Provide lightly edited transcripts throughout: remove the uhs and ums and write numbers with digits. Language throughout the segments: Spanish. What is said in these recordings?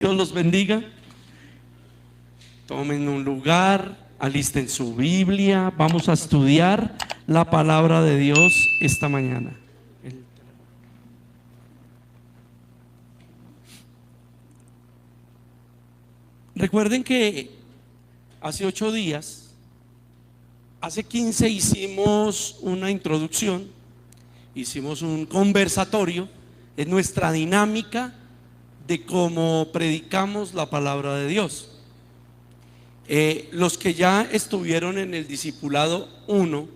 Dios los bendiga. Tomen un lugar, alisten su Biblia. Vamos a estudiar la palabra de Dios esta mañana. Recuerden que hace 8 días, hace 15 hicimos una introducción, hicimos un conversatorio en nuestra dinámica de cómo predicamos la palabra de Dios. Los que ya estuvieron en el discipulado 1,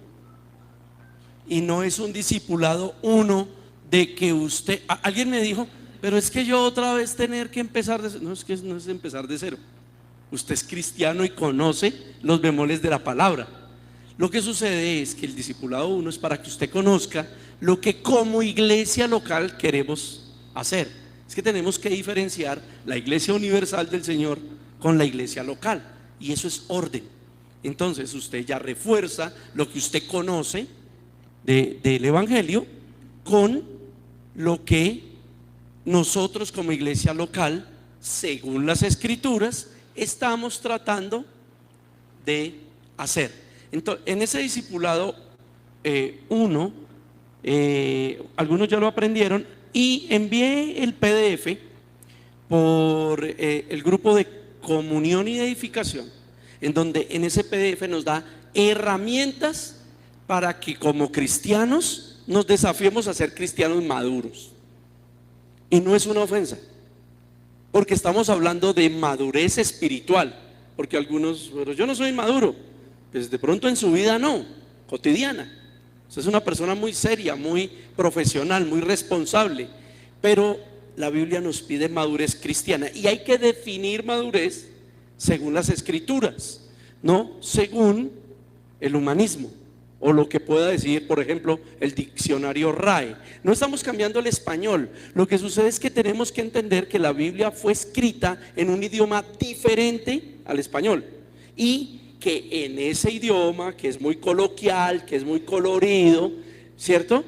y no es un discipulado 1 de que usted, alguien me dijo, pero es que yo otra vez tener que empezar de cero. No, es que no es empezar de cero. Usted es cristiano y conoce los bemoles de la palabra. Lo que sucede es que el discipulado 1 es para que usted conozca lo que como iglesia local queremos hacer. Es que tenemos que diferenciar la iglesia universal del Señor con la iglesia local, y eso es orden. Entonces usted ya refuerza lo que usted conoce del Evangelio con lo que nosotros como iglesia local, según las Escrituras, estamos tratando de hacer. Entonces, en ese discipulado 1, algunos ya lo aprendieron, y envié el PDF por el grupo de comunión y edificación, en donde en ese PDF nos da herramientas para que como cristianos nos desafiemos a ser cristianos maduros. Y no es una ofensa, porque estamos hablando de madurez espiritual. Porque algunos, pero yo no soy maduro. Pues de pronto en su vida no, cotidiana. Usted es una persona muy seria, muy profesional, muy responsable. Pero la Biblia nos pide madurez cristiana, y hay que definir madurez según las Escrituras, no según el humanismo o lo que pueda decir, por ejemplo, el diccionario RAE. No estamos cambiando el español. Lo que sucede es que tenemos que entender que la Biblia fue escrita en un idioma diferente al español, y que en ese idioma, que es muy coloquial, que es muy colorido, ¿cierto?,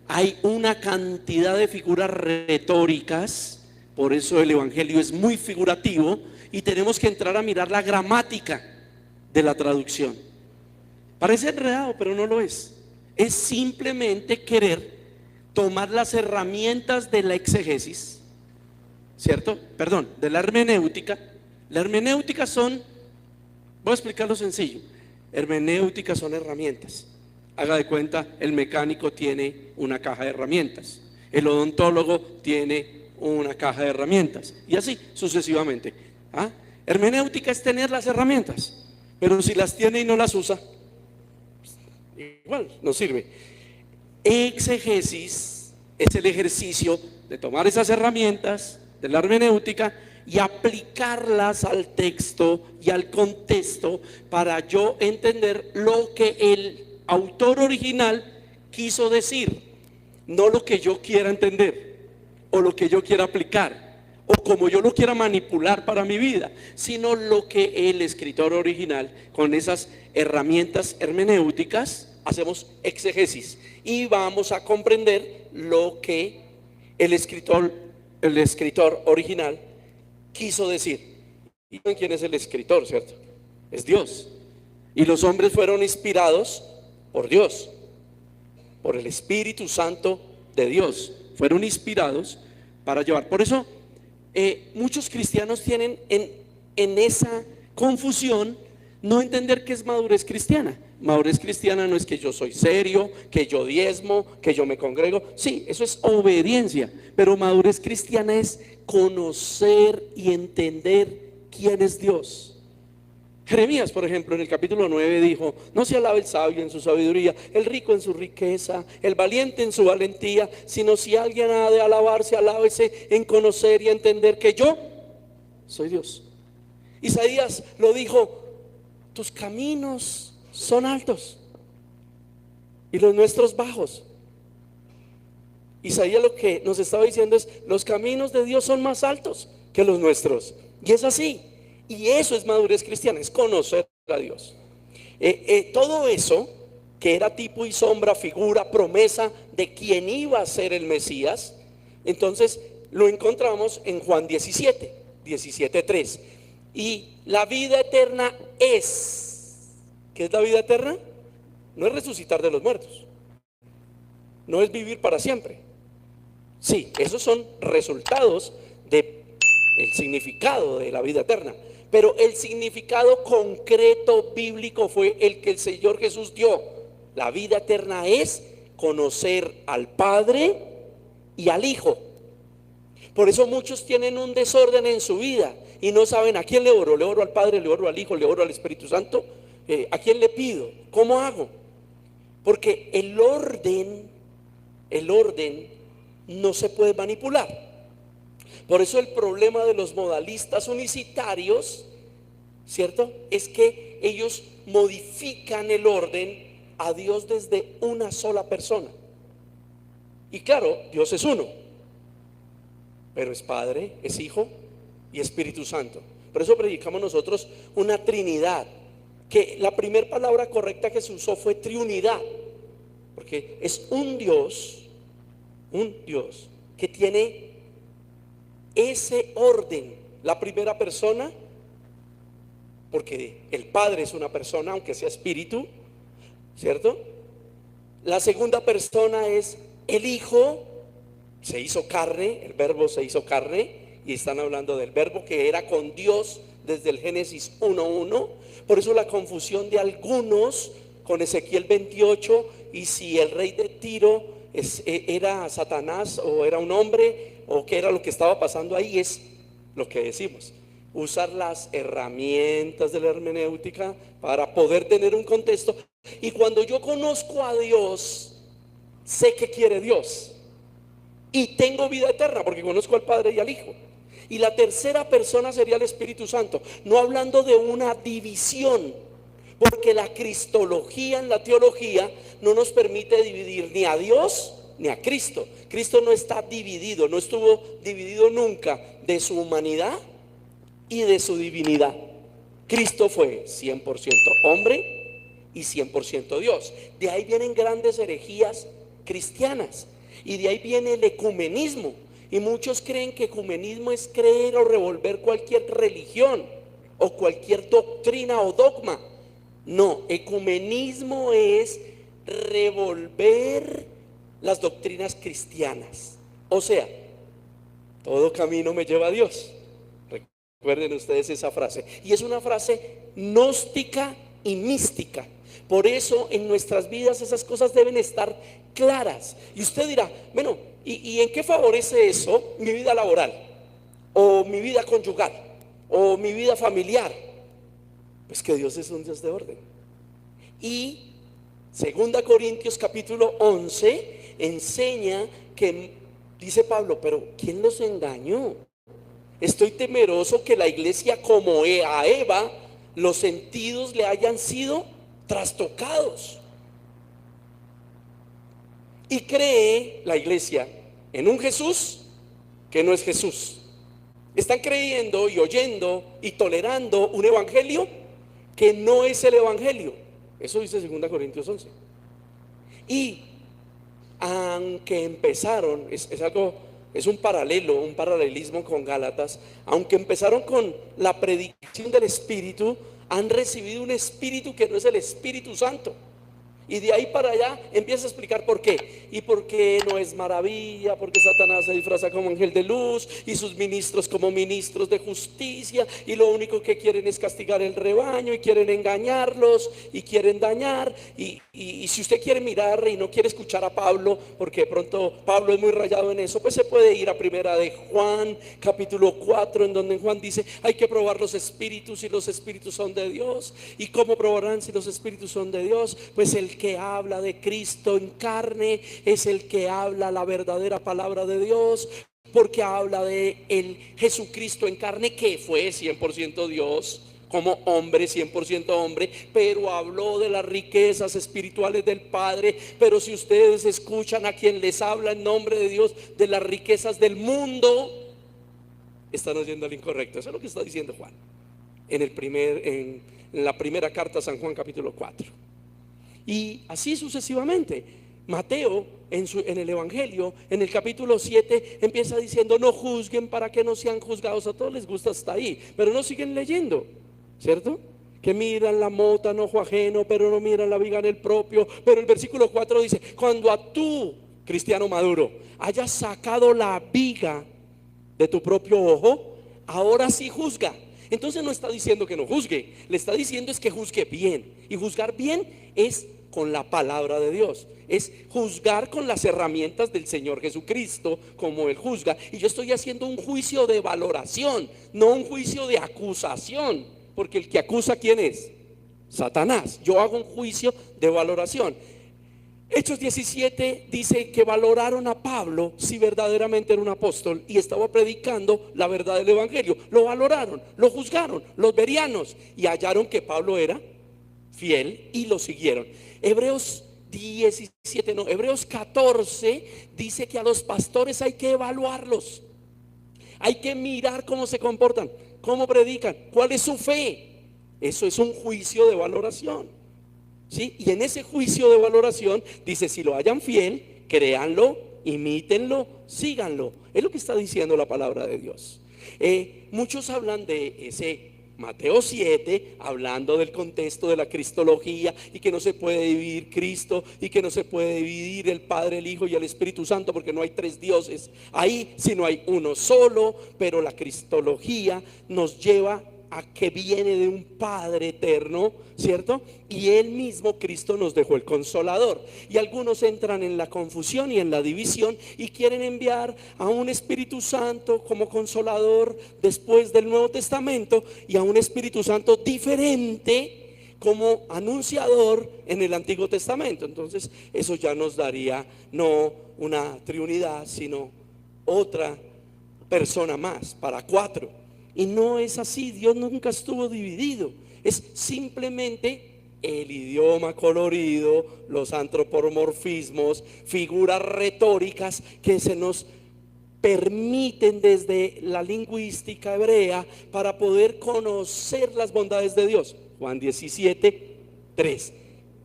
hay una cantidad de figuras retóricas. Por eso el Evangelio es muy figurativo, y tenemos que entrar a mirar la gramática de la traducción. Parece enredado, pero no lo es. Es simplemente querer tomar las herramientas de la exegesis, ¿cierto? Perdón, de la hermenéutica. La hermenéutica son, voy a explicarlo sencillo. Hermenéutica son herramientas. Haga de cuenta, el mecánico tiene una caja de herramientas, el odontólogo tiene una caja de herramientas, y así sucesivamente. Hermenéutica es tener las herramientas, pero si las tiene y no las usa, igual no sirve. Exegesis es el ejercicio de tomar esas herramientas de la hermenéutica y aplicarlas al texto y al contexto, para yo entender lo que el autor original quiso decir, no lo que yo quiera entender o lo que yo quiera aplicar o como yo lo quiera manipular para mi vida, sino lo que el escritor original, con esas herramientas hermenéuticas, hacemos exegesis y vamos a comprender lo que el escritor original quiso decir. ¿Y quién es el escritor, cierto? Es Dios. Y los hombres fueron inspirados por Dios, por el Espíritu Santo de Dios. Fueron inspirados para llevar. Por eso muchos cristianos tienen en esa confusión no entender qué es madurez cristiana. Madurez cristiana no es que yo soy serio, que yo diezmo, que yo me congrego. Sí, eso es obediencia, pero madurez cristiana es conocer y entender quién es Dios. Jeremías, por ejemplo, en el capítulo 9 dijo: no se alabe el sabio en su sabiduría, el rico en su riqueza, el valiente en su valentía, sino si alguien ha de alabarse, alábese en conocer y entender que yo soy Dios. Isaías lo dijo: tus caminos son altos y los nuestros bajos. Isaías lo que nos estaba diciendo es: los caminos de Dios son más altos que los nuestros. Y es así. Y eso es madurez cristiana, es conocer a Dios. Todo eso que era tipo y sombra, figura, promesa de quien iba a ser el Mesías, entonces lo encontramos en Juan 17. 17:3. Y la vida eterna es, ¿qué es la vida eterna? No es resucitar de los muertos, no es vivir para siempre. Sí, esos son resultados del significado de la vida eterna, pero el significado concreto bíblico fue el que el Señor Jesús dio. La vida eterna es conocer al Padre y al Hijo. Por eso muchos tienen un desorden en su vida y no saben a quién le oro. Le oro al Padre, le oro al Hijo, le oro al Espíritu Santo. ¿A quién le pido? ¿Cómo hago? Porque el orden no se puede manipular. Por eso el problema de los modalistas unicitarios, ¿cierto?, es que ellos modifican el orden a Dios desde una sola persona. Y claro, Dios es uno, pero es Padre, es Hijo y Espíritu Santo. Por eso predicamos nosotros una Trinidad, que la primera palabra correcta que se usó fue triunidad, porque es un Dios que tiene ese orden. La primera persona, porque el Padre es una persona, aunque sea espíritu, ¿cierto? La segunda persona es el Hijo, se hizo carne, el Verbo se hizo carne, y están hablando del Verbo que era con Dios desde el Génesis 1:1. Por eso la confusión de algunos con Ezequiel 28, y si el rey de Tiro era Satanás o era un hombre, o qué era lo que estaba pasando ahí, es lo que decimos: usar las herramientas de la hermenéutica para poder tener un contexto. Y cuando yo conozco a Dios, sé qué quiere Dios y tengo vida eterna porque conozco al Padre y al Hijo. Y la tercera persona sería el Espíritu Santo, no hablando de una división, porque la cristología en la teología no nos permite dividir ni a Dios ni a Cristo. Cristo no está dividido, no estuvo dividido nunca de su humanidad y de su divinidad. Cristo fue 100% hombre y 100% Dios. De ahí vienen grandes herejías cristianas y de ahí viene el ecumenismo. Y muchos creen que ecumenismo es creer o revolver cualquier religión o cualquier doctrina o dogma. No, ecumenismo es revolver las doctrinas cristianas. O sea, todo camino me lleva a Dios. Recuerden ustedes esa frase. Y es una frase gnóstica y mística. Por eso en nuestras vidas esas cosas deben estar claras. Y usted dirá, bueno, ¿y en qué favorece eso mi vida laboral? O mi vida conyugal, o mi vida familiar. Pues que Dios es un Dios de orden. Y 2 Corintios capítulo 11 enseña que, dice Pablo, pero ¿quién los engañó? Estoy temeroso que la iglesia, como a Eva, los sentidos le hayan sido trastocados. Y cree la iglesia en un Jesús que no es Jesús. Están creyendo y oyendo y tolerando un evangelio que no es el evangelio. Eso dice 2 Corintios 11. Y aunque empezaron, es un paralelismo con Gálatas. Aunque empezaron con la predicación del Espíritu, han recibido un Espíritu que no es el Espíritu Santo. Y de ahí para allá empieza a explicar por qué. Y por qué no es maravilla, porque Satanás se disfraza como ángel de luz y sus ministros como ministros de justicia, y lo único que quieren es castigar el rebaño y quieren engañarlos y quieren dañar. Y si usted quiere mirar y no quiere escuchar a Pablo, porque de pronto Pablo es muy rayado en eso, pues se puede ir a primera de Juan capítulo 4, en donde Juan dice: hay que probar los espíritus, y los espíritus son de Dios. ¿Y cómo probarán si los espíritus son de Dios? Pues el que habla de Cristo en carne es el que habla la verdadera palabra de Dios, porque habla de el Jesucristo en carne, que fue 100% Dios, como hombre, 100% hombre, pero habló de las riquezas espirituales del Padre. Pero si ustedes escuchan a quien les habla en nombre de Dios de las riquezas del mundo, están oyendo al incorrecto. Eso es lo que está diciendo Juan en la primera carta a San Juan capítulo 4. Y así sucesivamente. Mateo en el Evangelio, en el capítulo 7, empieza diciendo: no juzguen para que no sean juzgados. A todos les gusta hasta ahí, pero no siguen leyendo, ¿cierto? Que miran la mota en ojo ajeno, pero no miran la viga en el propio. Pero el versículo 4 dice: cuando a tú, cristiano maduro, hayas sacado la viga de tu propio ojo, ahora sí juzga. Entonces no está diciendo que no juzgue, le está diciendo es que juzgue bien. Y juzgar bien es con la palabra de Dios, es juzgar con las herramientas del Señor Jesucristo, como Él juzga. Y yo estoy haciendo un juicio de valoración, no un juicio de acusación, porque el que acusa, ¿quién es? Satanás. Yo hago un juicio de valoración. Hechos 17 dice que valoraron a Pablo si verdaderamente era un apóstol y estaba predicando la verdad del evangelio. Lo valoraron, lo juzgaron los bereanos y hallaron que Pablo era fiel y lo siguieron. Hebreos 14 dice que a los pastores hay que evaluarlos, hay que mirar cómo se comportan, cómo predican, cuál es su fe. Eso es un juicio de valoración. ¿Sí? Y en ese juicio de valoración dice: si lo hallan fiel, créanlo, imítenlo, síganlo. Es lo que está diciendo la palabra de Dios. Muchos hablan de ese Mateo 7, hablando del contexto de la cristología, y que no se puede dividir Cristo, y que no se puede dividir el Padre, el Hijo y el Espíritu Santo, porque no hay tres dioses ahí, sino hay uno solo. Pero la cristología nos lleva a que viene de un Padre eterno, ¿cierto? Y Él mismo, Cristo, nos dejó el Consolador. Y algunos entran en la confusión y en la división y quieren enviar a un Espíritu Santo como Consolador después del Nuevo Testamento, y a un Espíritu Santo diferente como anunciador en el Antiguo Testamento. Entonces eso ya nos daría no una triunidad, sino otra persona más, para cuatro. Y no es así. Dios nunca estuvo dividido. Es simplemente el idioma colorido, los antropomorfismos, figuras retóricas que se nos permiten desde la lingüística hebrea para poder conocer las bondades de Dios. Juan 17, 3.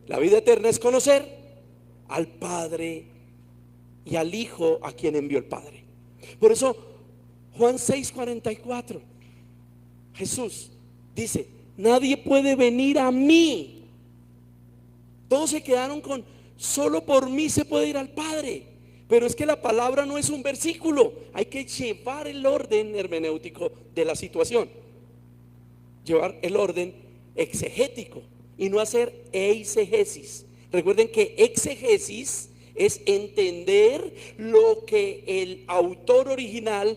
La vida eterna es conocer al Padre y al Hijo a quien envió el Padre. Por eso Juan 6, 44, Jesús dice: nadie puede venir a mí. Todos se quedaron con: solo por mí se puede ir al Padre. Pero es que la palabra no es un versículo. Hay que llevar el orden hermenéutico de la situación, llevar el orden exegético y no hacer eisegesis. Recuerden que exegesis es entender lo que el autor original,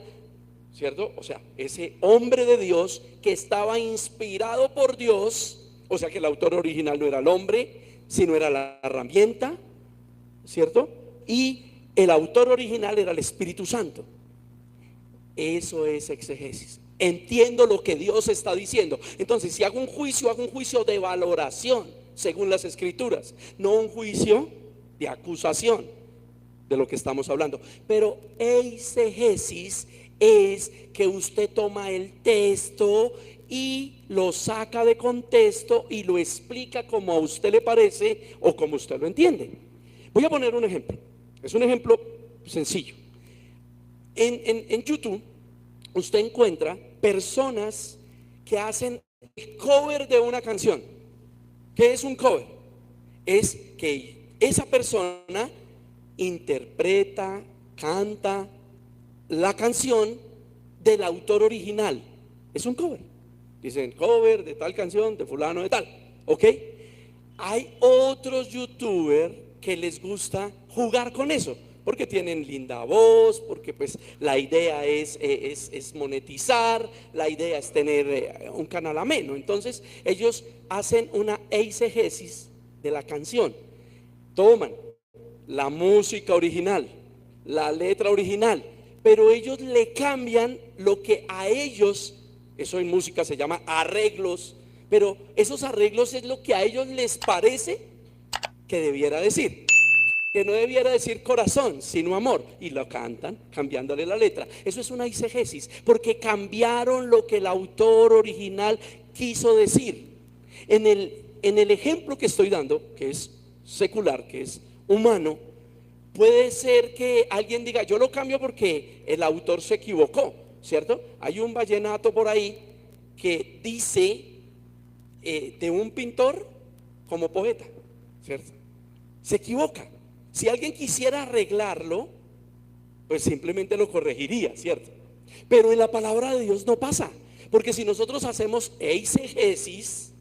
¿cierto? O sea, ese hombre de Dios que estaba inspirado por Dios. O sea que el autor original no era el hombre, sino era la herramienta, ¿cierto? Y el autor original era el Espíritu Santo. Eso es exegesis. Entiendo lo que Dios está diciendo. Entonces, si hago un juicio de valoración según las Escrituras, no un juicio de acusación de lo que estamos hablando. Pero eisegesis es que usted toma el texto y lo saca de contexto y lo explica como a usted le parece o como usted lo entiende. Voy a poner un ejemplo. Es un ejemplo sencillo. En YouTube usted encuentra personas que hacen el cover de una canción. ¿Qué es un cover? Es que esa persona interpreta, canta la canción del autor original. Es un cover. Dicen cover de tal canción de fulano de tal. ¿Ok? Hay otros youtubers que les gusta jugar con eso, porque tienen linda voz, porque pues la idea es monetizar, la idea es tener un canal ameno. Entonces ellos hacen una eisegesis de la canción. Toman la música original, la letra original, pero ellos le cambian lo que a ellos, eso en música se llama arreglos, pero esos arreglos es lo que a ellos les parece que debiera decir. Que no debiera decir corazón, sino amor, y lo cantan cambiándole la letra. Eso es una eisegesis, porque cambiaron lo que el autor original quiso decir. En el ejemplo que estoy dando, que es secular, que es humano, Puede ser que alguien diga, yo lo cambio porque el autor se equivocó, ¿cierto? Hay un vallenato por ahí que dice de un pintor como poeta, ¿cierto? Se equivoca. Si alguien quisiera arreglarlo, pues simplemente lo corregiría, ¿cierto? Pero en la palabra de Dios no pasa, porque si nosotros hacemos eisegesis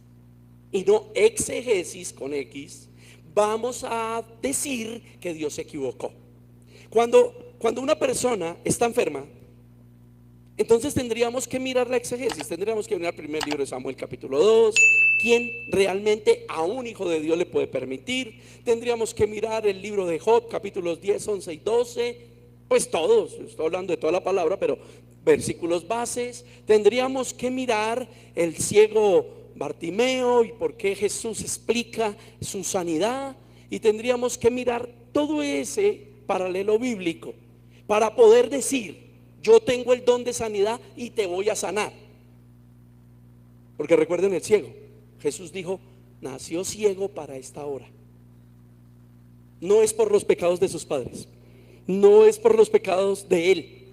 y no exegesis con X, vamos a decir que Dios se equivocó. Cuando una persona está enferma, entonces tendríamos que mirar la exegesis, tendríamos que mirar el primer libro de Samuel capítulo 2, quién realmente a un hijo de Dios le puede permitir. Tendríamos que mirar el libro de Job capítulos 10, 11 y 12, pues todos, estoy hablando de toda la palabra, pero versículos bases. Tendríamos que mirar el ciego Bartimeo y por qué Jesús explica su sanidad, y tendríamos que mirar todo ese paralelo bíblico para poder decir, yo tengo el don de sanidad y te voy a sanar. Porque recuerden el ciego, Jesús dijo, nació ciego para esta hora. No es por los pecados de sus padres, no es por los pecados de él,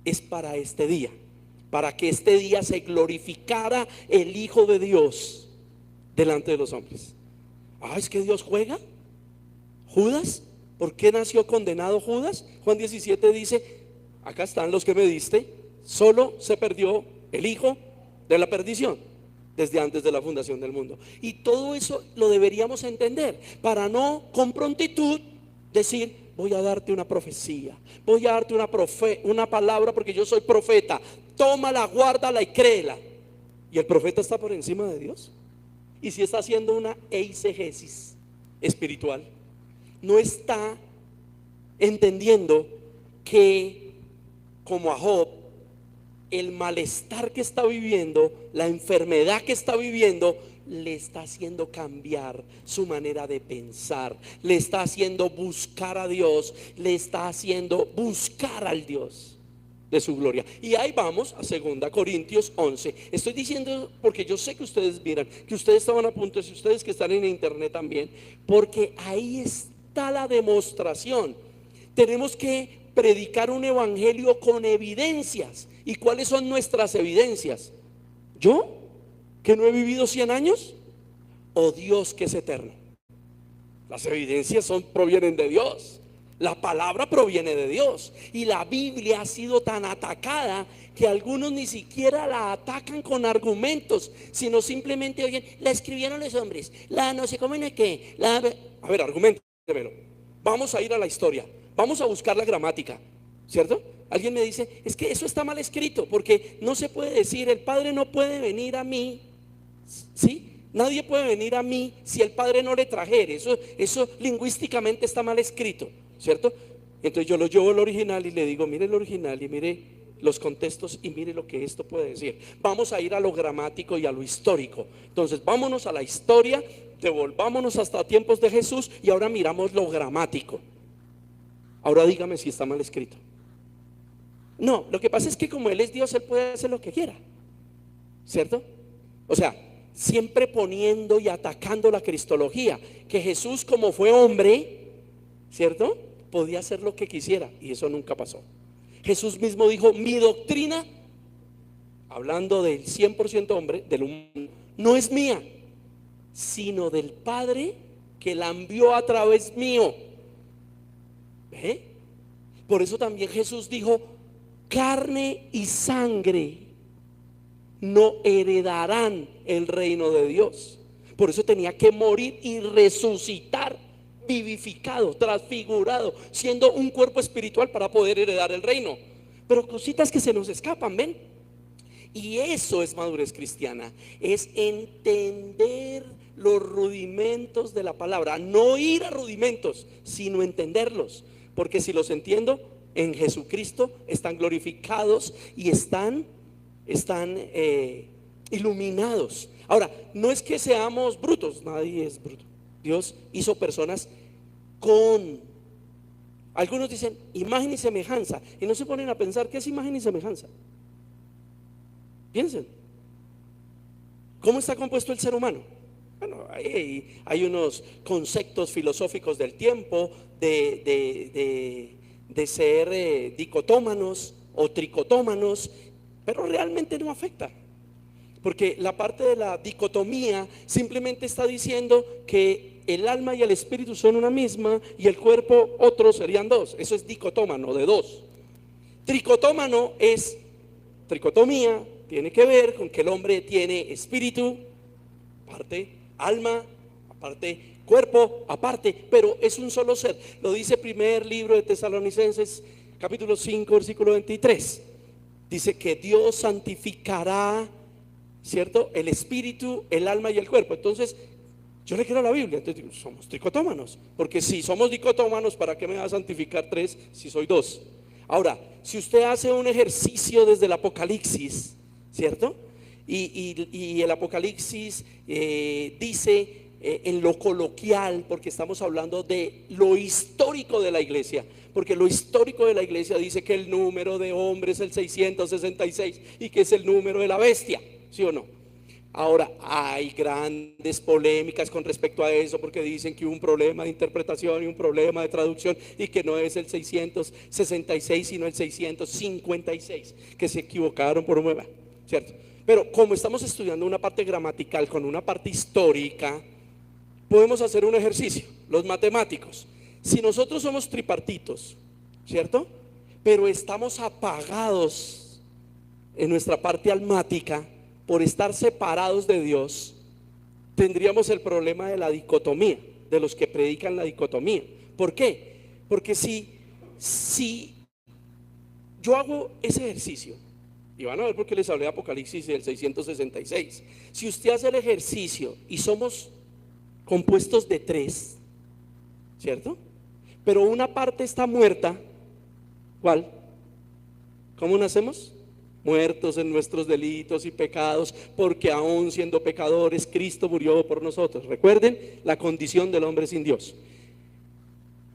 es para este día, para que este día se glorificara el Hijo de Dios delante de los hombres. Es que Dios juega. Judas, ¿por qué nació condenado Judas? Juan 17 dice, acá están los que me diste, solo se perdió el hijo de la perdición desde antes de la fundación del mundo. Y todo eso lo deberíamos entender para no con prontitud decir, voy a darte una profecía, voy a darte una palabra porque yo soy profeta, tómala, guárdala y créela. Y el profeta está por encima de Dios. Y si está haciendo una eisegesis espiritual, no está entendiendo que, como a Job, el malestar que está viviendo, la enfermedad que está viviendo, le está haciendo cambiar su manera de pensar, le está haciendo buscar a Dios, le está haciendo buscar al Dios de su gloria. Y ahí vamos a 2 Corintios 11. Estoy diciendo porque yo sé que ustedes miran, que ustedes estaban a punto, si ustedes que están en internet también, porque ahí está la demostración. Tenemos que predicar un evangelio con evidencias. ¿Y cuáles son nuestras evidencias? ¿Yo, que no he vivido 100 años? ¿O Dios, que es eterno? Las evidencias provienen de Dios. La palabra proviene de Dios. Y la Biblia ha sido tan atacada que algunos ni siquiera la atacan con argumentos, sino simplemente oyen, la escribieron los hombres, la no sé cómo en qué. A ver, argumentémelo. Vamos a ir a la historia, vamos a buscar la gramática, ¿cierto? Alguien me dice, es que eso está mal escrito, porque no se puede decir, el Padre no puede venir a mí, ¿sí? Nadie puede venir a mí si el Padre no le trajere. Eso lingüísticamente está mal escrito, ¿cierto? Entonces yo lo llevo al original y le digo, mire el original y mire los contextos y mire lo que esto puede decir. Vamos a ir a lo gramático y a lo histórico. Entonces vámonos a la historia, devolvámonos hasta tiempos de Jesús y ahora miramos lo gramático. Ahora dígame si está mal escrito. No, lo que pasa es que como Él es Dios, Él puede hacer lo que quiera, ¿cierto? O sea, siempre poniendo y atacando la cristología, que Jesús, como fue hombre, ¿cierto?, podía hacer lo que quisiera, y eso nunca pasó. Jesús mismo dijo, mi doctrina, hablando del 100% hombre, del humano, no es mía, sino del Padre que la envió a través mío. ¿Ve? Por eso también Jesús dijo, carne y sangre no heredarán el reino de Dios. Por eso tenía que morir y resucitar, vivificado, transfigurado, siendo un cuerpo espiritual para poder heredar el reino. Pero cositas que se nos escapan, ¿ven? Y eso es madurez cristiana, es entender los rudimentos de la palabra, no ir a rudimentos, sino entenderlos, porque si los entiendo, en Jesucristo están glorificados y están iluminados. Ahora, no es que seamos brutos, nadie es bruto. Dios hizo personas con, algunos dicen imagen y semejanza, y no se ponen a pensar qué es imagen y semejanza. Piensen, ¿cómo está compuesto el ser humano? Bueno, hay unos conceptos filosóficos del tiempo de ser dicotómanos o tricotómanos, pero realmente no afecta. Porque la parte de la dicotomía simplemente está diciendo que el alma y el espíritu son una misma y el cuerpo otro serían dos. Eso es dicotómano, de dos. Tricotómano es tricotomía, tiene que ver con que el hombre tiene espíritu, aparte, alma, aparte, cuerpo, aparte, pero es un solo ser. Lo dice primer libro de Tesalonicenses, capítulo 5, versículo 23. Dice que Dios santificará, ¿cierto?, el espíritu, el alma y el cuerpo. Entonces, yo le creo a la Biblia. Entonces digo, somos tricotómanos. Porque si somos dicotómanos, ¿para qué me va a santificar tres si soy dos? Ahora, si usted hace un ejercicio desde el Apocalipsis, ¿cierto? Y el Apocalipsis dice en lo coloquial, porque estamos hablando de lo histórico de la iglesia, porque lo histórico de la iglesia dice que el número de hombres es el 666 y que es el número de la bestia, ¿sí o no? Ahora, hay grandes polémicas con respecto a eso, porque dicen que hubo un problema de interpretación y un problema de traducción, y que no es el 666 sino el 656, que se equivocaron por un momento, ¿cierto? Pero como estamos estudiando una parte gramatical con una parte histórica, podemos hacer un ejercicio, los matemáticos. Si nosotros somos tripartitos, ¿cierto?, pero estamos apagados en nuestra parte almática por estar separados de Dios, tendríamos el problema de la dicotomía, de los que predican la dicotomía. ¿Por qué? Porque si yo hago ese ejercicio, y van a ver por qué les hablé de Apocalipsis del 666, si usted hace el ejercicio y somos compuestos de tres, ¿cierto?, pero una parte está muerta, ¿cuál? ¿Cómo nacemos? Muertos en nuestros delitos y pecados, porque aún siendo pecadores, Cristo murió por nosotros. Recuerden la condición del hombre sin Dios.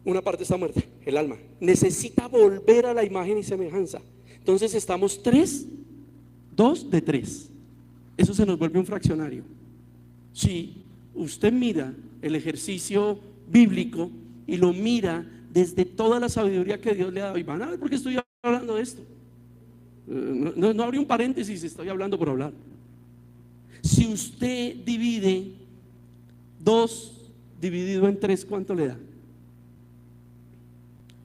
Una parte está muerta, el alma. Necesita volver a la imagen y semejanza. Entonces estamos tres, dos de tres. Eso se nos vuelve un fraccionario. Si usted mira el ejercicio bíblico y lo mira desde toda la sabiduría que Dios le ha dado, y van a ver por qué estoy hablando de esto. No abrí un paréntesis, estoy hablando por hablar. Si usted divide 2 dividido en 3, ¿cuánto le da?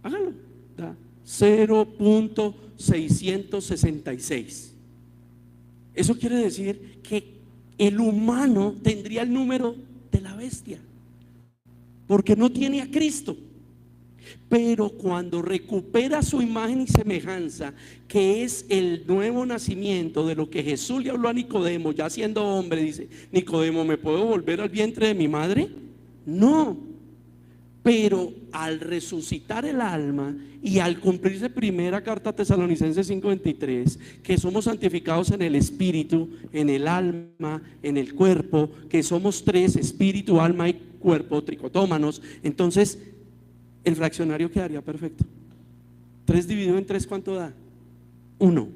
Hágalo, da 0.666. Eso quiere decir que el humano tendría el número de la bestia, porque no tiene a Cristo. Pero cuando recupera su imagen y semejanza, que es el nuevo nacimiento de lo que Jesús le habló a Nicodemo, ya siendo hombre, dice: Nicodemo, ¿me puedo volver al vientre de mi madre? No. Pero al resucitar el alma y al cumplirse primera carta a Tesalonicenses 5:23, que somos santificados en el espíritu, en el alma, en el cuerpo, que somos tres: espíritu, alma y cuerpo, tricotómanos. Entonces el fraccionario quedaría perfecto. 3 dividido en 3, ¿cuánto da? 1.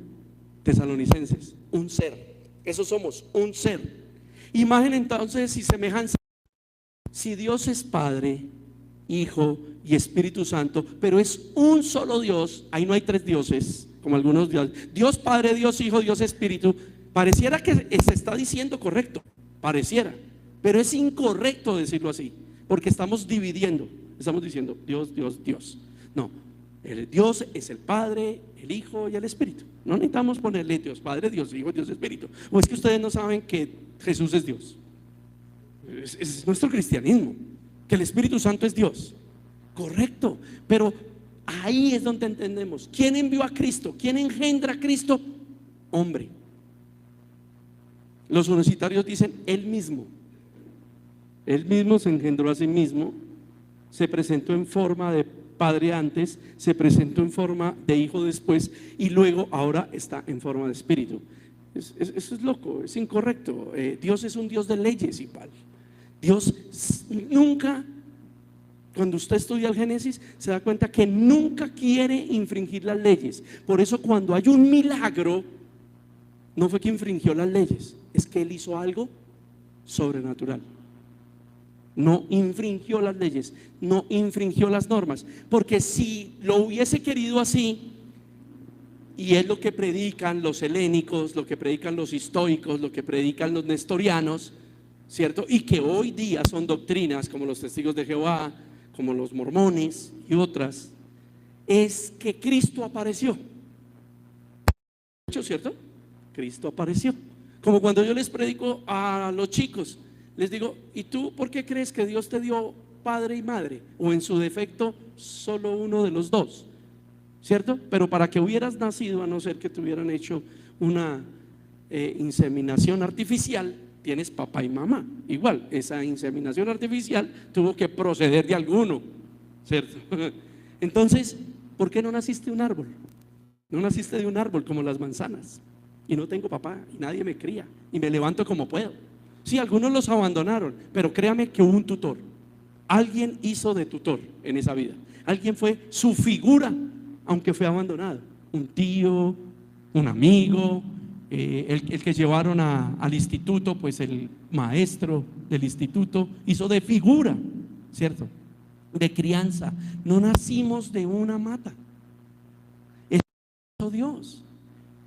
Tesalonicenses, un ser. Eso somos, un ser. Imagen entonces y semejanza. Si Dios es Padre, Hijo y Espíritu Santo, pero es un solo Dios, ahí no hay 3 dioses, como algunos dioses. Dios Padre, Dios Hijo, Dios Espíritu. Pareciera que se está diciendo correcto, pareciera, pero es incorrecto decirlo así, porque estamos dividiendo. Estamos diciendo Dios, Dios, Dios. No, el Dios es el Padre, el Hijo y el Espíritu. No necesitamos ponerle Dios Padre, Dios Hijo, Dios Espíritu. O es que ustedes no saben que Jesús es Dios. Es nuestro cristianismo, que el Espíritu Santo es Dios. Correcto, pero ahí es donde entendemos. ¿Quién envió a Cristo? ¿Quién engendra a Cristo? Hombre. Los universitarios dicen Él mismo. Él mismo se engendró a sí mismo. Se presentó en forma de Padre antes, se presentó en forma de Hijo después, y luego ahora está en forma de Espíritu. Eso es loco, es incorrecto. Dios es un Dios de leyes igual. Dios nunca, cuando usted estudia el Génesis, se da cuenta que nunca quiere infringir las leyes. Por eso cuando hay un milagro, no fue que infringió las leyes, es que Él hizo algo sobrenatural. no infringió las leyes, no infringió las normas, porque si lo hubiese querido así, y es lo que predican los helénicos, lo que predican los estoicos, lo que predican los nestorianos, ¿cierto? Y que hoy día son doctrinas como los testigos de Jehová, como los mormones y otras, es que Cristo apareció, ¿cierto? Cristo apareció. Como cuando yo les predico a los chicos, les digo, ¿y tú por qué crees que Dios te dio padre y madre? O en su defecto, solo uno de los dos, ¿cierto? Pero para que hubieras nacido, a no ser que te hubieran hecho una inseminación artificial, tienes papá y mamá. Igual, esa inseminación artificial tuvo que proceder de alguno, ¿cierto? Entonces, ¿por qué no naciste de un árbol? No naciste de un árbol como las manzanas. Y no tengo papá y nadie me cría y me levanto como puedo. Sí, algunos los abandonaron, pero créame que hubo un tutor. Alguien hizo de tutor en esa vida. Alguien fue su figura, aunque fue abandonado. Un tío, un amigo, el que llevaron al instituto, pues el maestro del instituto hizo de figura, ¿cierto? De crianza. No nacimos de una mata. Es Dios.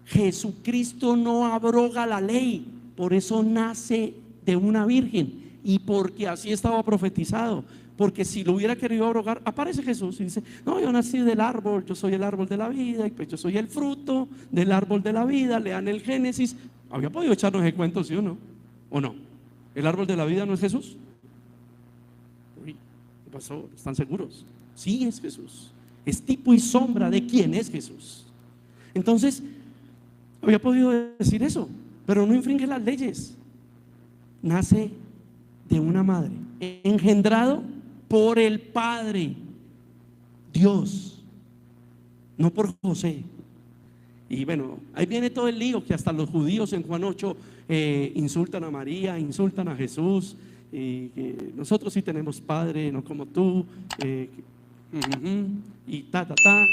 Jesucristo no abroga la ley, por eso nace de una virgen y porque así estaba profetizado. Porque si lo hubiera querido abrogar, aparece Jesús y dice: no, yo nací del árbol, yo soy el árbol de la vida, y pues yo soy el fruto del árbol de la vida. Lean el Génesis. Había podido echarnos el cuento, ¿sí o no? ¿O no? ¿El árbol de la vida no es Jesús? Uy, ¿qué pasó? ¿Están seguros? Sí, es Jesús. Es tipo y sombra de quién es Jesús. Entonces, había podido decir eso, pero no infringe las leyes. Nace de una madre, engendrado por el Padre, Dios, no por José. Y bueno, ahí viene todo el lío, que hasta los judíos en Juan 8 insultan a María, insultan a Jesús, que nosotros sí tenemos padre, no como tú, y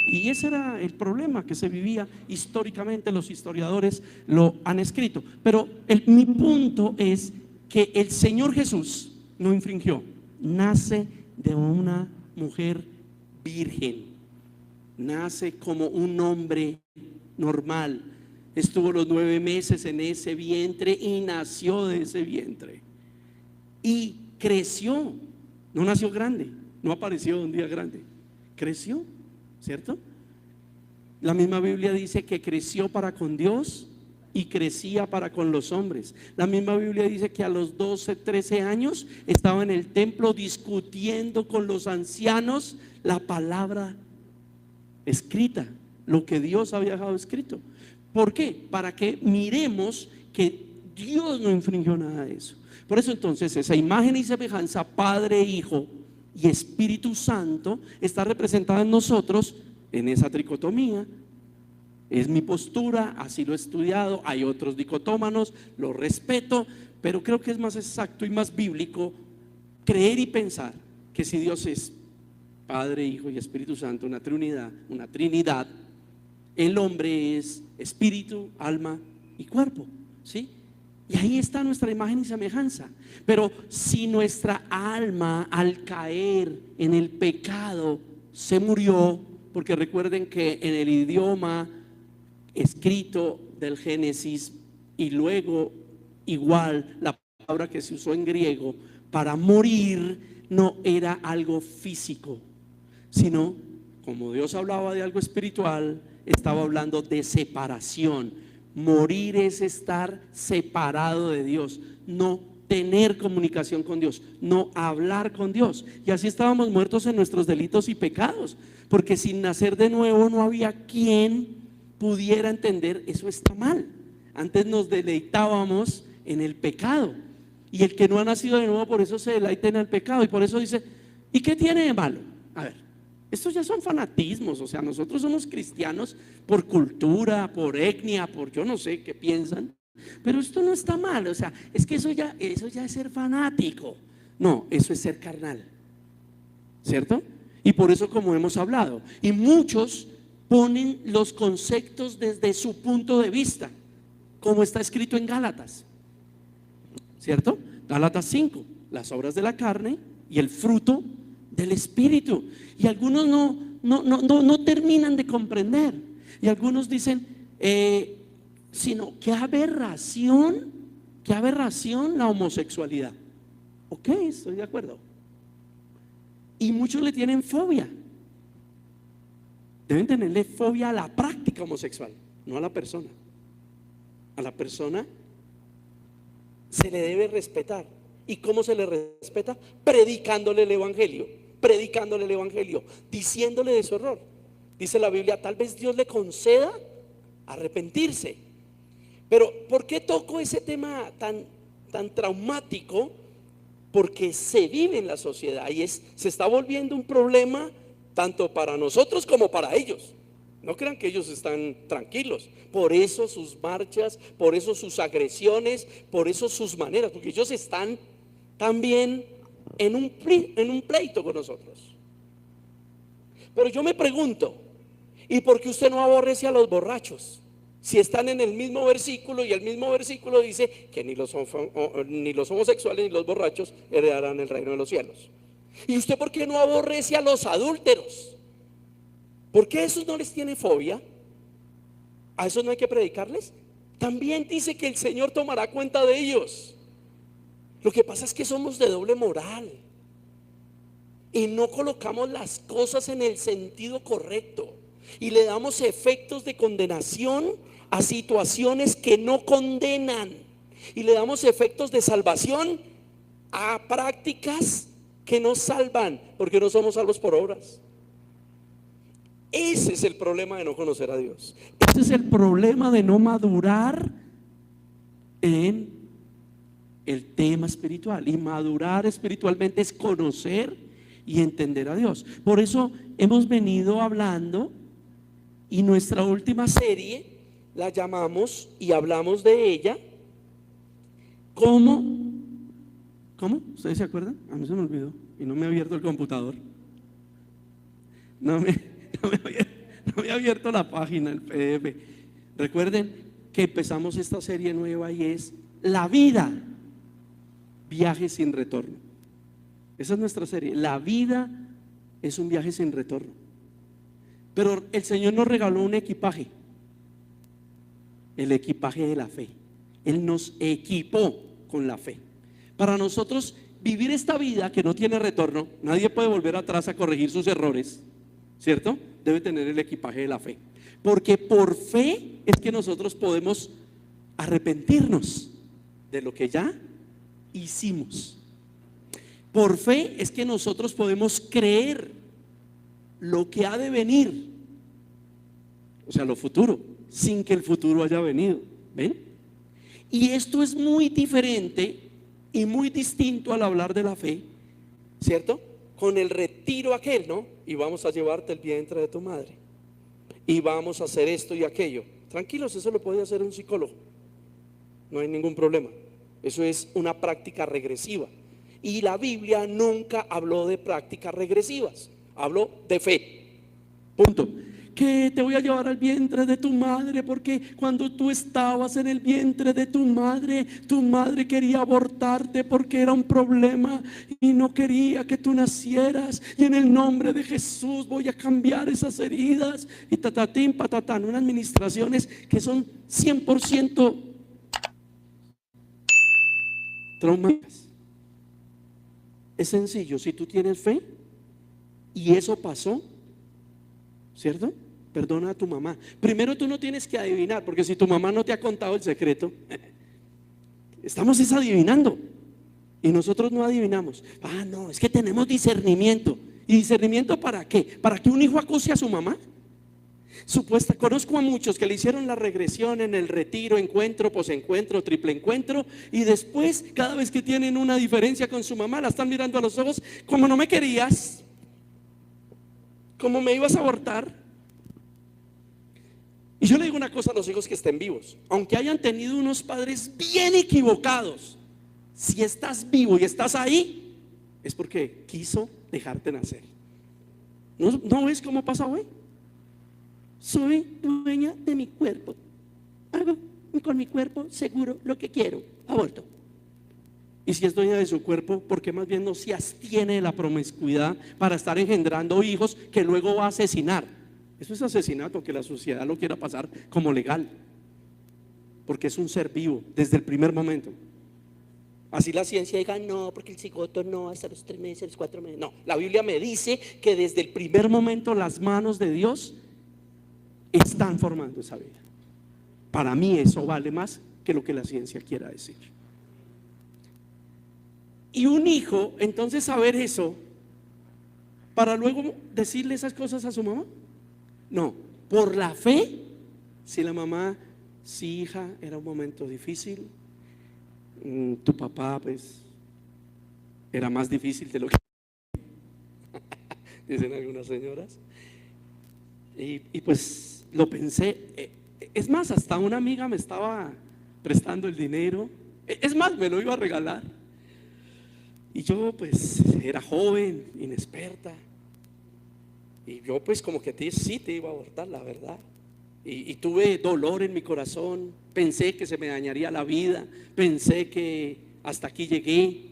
y ese era el problema que se vivía históricamente. Los historiadores lo han escrito, pero mi punto es que el Señor Jesús no infringió. Nace de una mujer virgen, nace como un hombre normal, estuvo los 9 meses en ese vientre y nació de ese vientre y creció. No nació grande, no apareció un día grande, creció, ¿cierto? La misma Biblia dice que creció para con Dios y crecía para con los hombres. La misma Biblia dice que a los 12, 13 años estaba en el templo discutiendo con los ancianos la palabra escrita, lo que Dios había dejado escrito. ¿Por qué? Para que miremos que Dios no infringió nada de eso. Por eso entonces esa imagen y semejanza, Padre, Hijo y Espíritu Santo, está representada en nosotros en esa tricotomía. Es mi postura, así lo he estudiado. Hay otros dicotómanos, lo respeto, pero creo que es más exacto y más bíblico creer y pensar que si Dios es Padre, Hijo y Espíritu Santo, una trinidad, el hombre es espíritu, alma y cuerpo, ¿sí? Y ahí está nuestra imagen y semejanza. Pero si nuestra alma al caer en el pecado se murió, porque recuerden que en el idioma escrito del Génesis y luego igual la palabra que se usó en griego para morir no era algo físico, sino como Dios hablaba de algo espiritual, estaba hablando de separación. Morir es estar separado de Dios, no tener comunicación con Dios, no hablar con Dios. Y así estábamos muertos en nuestros delitos y pecados, porque sin nacer de nuevo no había quien pudiera entender eso está mal. Antes nos deleitábamos en el pecado, y el que no ha nacido de nuevo por eso se deleita en el pecado, y por eso dice: ¿y qué tiene de malo? A ver, estos ya son fanatismos. O sea, nosotros somos cristianos por cultura, por etnia, por yo no sé qué piensan, pero esto no está mal. O sea, es que eso ya es ser fanático. No, eso es ser carnal, ¿cierto? Y por eso, como hemos hablado, y muchos ponen los conceptos desde su punto de vista, como está escrito en Gálatas, ¿cierto? Gálatas 5, las obras de la carne y el fruto del Espíritu. Y algunos no terminan de comprender. Y algunos dicen, sino qué aberración la homosexualidad. Ok, estoy de acuerdo. Y muchos le tienen fobia. Deben tenerle fobia a la práctica homosexual, no a la persona. A la persona se le debe respetar. ¿Y cómo se le respeta? Predicándole el evangelio, diciéndole de su error. Dice la Biblia, tal vez Dios le conceda arrepentirse. Pero ¿por qué toco ese tema tan traumático? Porque se vive en la sociedad y se está volviendo un problema tanto para nosotros como para ellos. No crean que ellos están tranquilos. Por eso sus marchas, por eso sus agresiones, por eso sus maneras, porque ellos están también en un pleito con nosotros. Pero yo me pregunto, ¿y por qué usted no aborrece a los borrachos? Si están en el mismo versículo, y el mismo versículo dice que ni los homosexuales ni los borrachos heredarán el reino de los cielos. ¿Y usted por qué no aborrece a los adúlteros? ¿Por qué a esos no les tiene fobia? ¿A esos no hay que predicarles? También dice que el Señor tomará cuenta de ellos. Lo que pasa es que somos de doble moral y no colocamos las cosas en el sentido correcto y le damos efectos de condenación a situaciones que no condenan y le damos efectos de salvación a prácticas que nos salvan, porque no somos salvos por obras. Ese es el problema de no conocer a Dios. Ese es el problema de no madurar en el tema espiritual. Y madurar espiritualmente es conocer y entender a Dios. Por eso hemos venido hablando, y nuestra última serie la llamamos y hablamos de ella como ¿cómo? ¿Ustedes se acuerdan? A mí se me olvidó y no me ha abierto el computador. No me había abierto la página, el PDF. Recuerden que empezamos esta serie nueva y es la vida, viaje sin retorno. Esa es nuestra serie. La vida es un viaje sin retorno. Pero el Señor nos regaló un equipaje, el equipaje de la fe. Él nos equipó con la fe. Para nosotros vivir esta vida que no tiene retorno, nadie puede volver atrás a corregir sus errores, ¿cierto? Debe tener el equipaje de la fe. Porque por fe es que nosotros podemos arrepentirnos de lo que ya hicimos. Por fe es que nosotros podemos creer lo que ha de venir, o sea, lo futuro, sin que el futuro haya venido. ¿Ven? Y esto es muy diferente y muy distinto al hablar de la fe, ¿cierto? Con el retiro aquel, ¿no? Y vamos a llevarte el vientre de tu madre y vamos a hacer esto y aquello. Tranquilos, eso lo puede hacer un psicólogo, no hay ningún problema. Eso es una práctica regresiva. Y la Biblia nunca habló de prácticas regresivas, habló de fe. Punto. Que te voy a llevar al vientre de tu madre, porque cuando tú estabas en el vientre de tu madre quería abortarte porque era un problema y no quería que tú nacieras, y en el nombre de Jesús voy a cambiar esas heridas, y tatatín, patatán, unas administraciones que son 100% traumáticas. Es sencillo, si tú tienes fe y eso pasó, ¿cierto? Perdona a tu mamá. Primero tú no tienes que adivinar, porque si tu mamá no te ha contado el secreto, estamos adivinando y nosotros no adivinamos. Ah, no, es que tenemos discernimiento. ¿Y discernimiento para qué? ¿Para que un hijo acuse a su mamá? Conozco a muchos que le hicieron la regresión en el retiro, encuentro, posencuentro, triple encuentro, y después cada vez que tienen una diferencia con su mamá la están mirando a los ojos, como no me querías, como me ibas a abortar. Y yo le digo una cosa a los hijos que estén vivos: aunque hayan tenido unos padres bien equivocados, si estás vivo y estás ahí, es porque quiso dejarte nacer. ¿No ves cómo pasa hoy? Soy dueña de mi cuerpo, hago con mi cuerpo seguro lo que quiero, aborto. Y si es dueña de su cuerpo, ¿por qué más bien no se abstiene de la promiscuidad para estar engendrando hijos que luego va a asesinar? Eso es asesinato, que la sociedad lo quiera pasar como legal, porque es un ser vivo desde el primer momento. Así la ciencia diga, no, porque el cigoto no, hasta los 3 meses, los 4 meses. No, la Biblia me dice que desde el primer momento las manos de Dios están formando esa vida. Para mí eso vale más que lo que la ciencia quiera decir. Y un hijo, entonces, saber eso para luego decirle esas cosas a su mamá. No, por la fe, si la mamá, sí, hija, era un momento difícil, tu papá pues era más difícil de lo que dicen algunas señoras, y pues lo pensé. Es más, hasta una amiga me estaba prestando el dinero, es más, me lo iba a regalar, y yo pues era joven, inexperta, y yo pues como que sí te iba a abortar, la verdad. Y tuve dolor en mi corazón, pensé que se me dañaría la vida, pensé que hasta aquí llegué.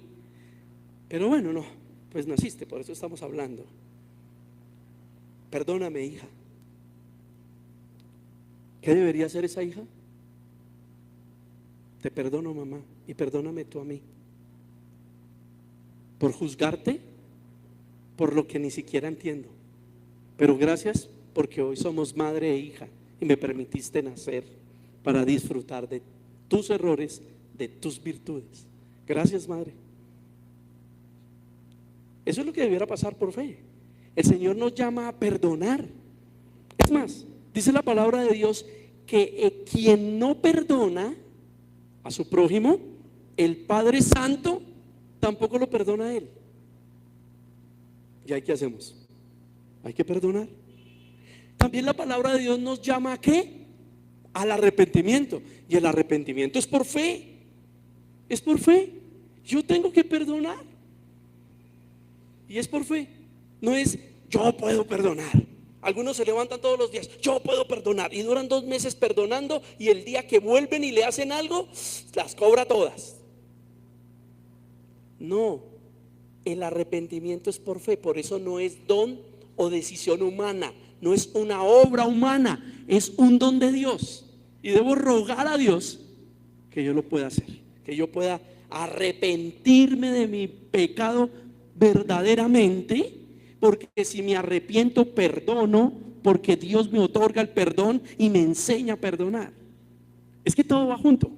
Pero bueno, no, pues naciste, por eso estamos hablando. Perdóname, hija. ¿Qué debería hacer esa hija? Te perdono, mamá, y perdóname tú a mí, por juzgarte por lo que ni siquiera entiendo. Pero gracias porque hoy somos madre e hija y me permitiste nacer para disfrutar de tus errores, de tus virtudes. Gracias, madre. Eso es lo que debiera pasar por fe. El Señor nos llama a perdonar. Es más, dice la palabra de Dios que quien no perdona a su prójimo, el Padre Santo tampoco lo perdona a él. ¿Y ahí qué hacemos? Hay que perdonar. También la palabra de Dios nos llama ¿a qué? Al arrepentimiento. Y el arrepentimiento es por fe. Es por fe. Yo tengo que perdonar. Y es por fe. No es yo puedo perdonar. Algunos se levantan todos los días, yo puedo perdonar, y duran 2 meses perdonando, y el día que vuelven y le hacen algo, las cobra todas. No, el arrepentimiento es por fe. Por eso no es don o decisión humana, no es una obra humana, es un don de Dios. Y debo rogar a Dios que yo lo pueda hacer, que yo pueda arrepentirme de mi pecado verdaderamente, porque si me arrepiento, perdono, porque Dios me otorga el perdón y me enseña a perdonar. Es que todo va junto,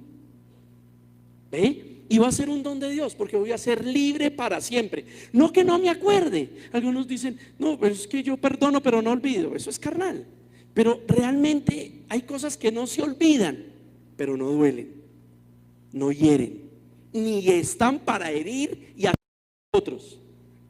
¿ve? Y va a ser un don de Dios, porque voy a ser libre para siempre. No que no me acuerde. Algunos dicen, no, pero es que yo perdono pero no olvido. Eso es carnal. Pero realmente hay cosas que no se olvidan, pero no duelen, no hieren, ni están para herir y a otros.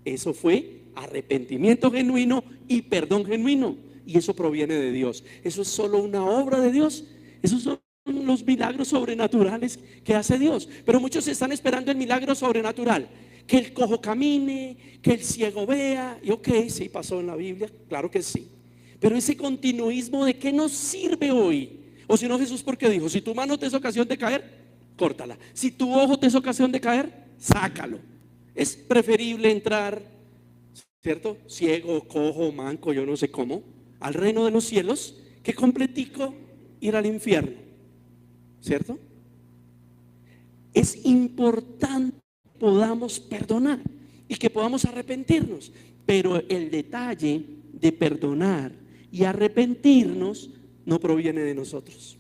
Eso fue arrepentimiento genuino y perdón genuino, y eso proviene de Dios. Eso es solo una obra de Dios. Esos son los milagros sobrenaturales que hace Dios. Pero muchos están esperando el milagro sobrenatural, que el cojo camine, que el ciego vea. Y ok, sí pasó en la Biblia, claro que sí. Pero ese continuismo, ¿de qué nos sirve hoy? O si no, Jesús, porque dijo, si tu mano te es ocasión de caer, córtala. Si tu ojo te es ocasión de caer, sácalo. Es preferible entrar, ¿cierto? Ciego, cojo, manco, yo no sé cómo, al reino de los cielos, que completico ir al infierno, ¿cierto? Es importante que podamos perdonar y que podamos arrepentirnos, pero el detalle de perdonar y arrepentirnos no proviene de nosotros.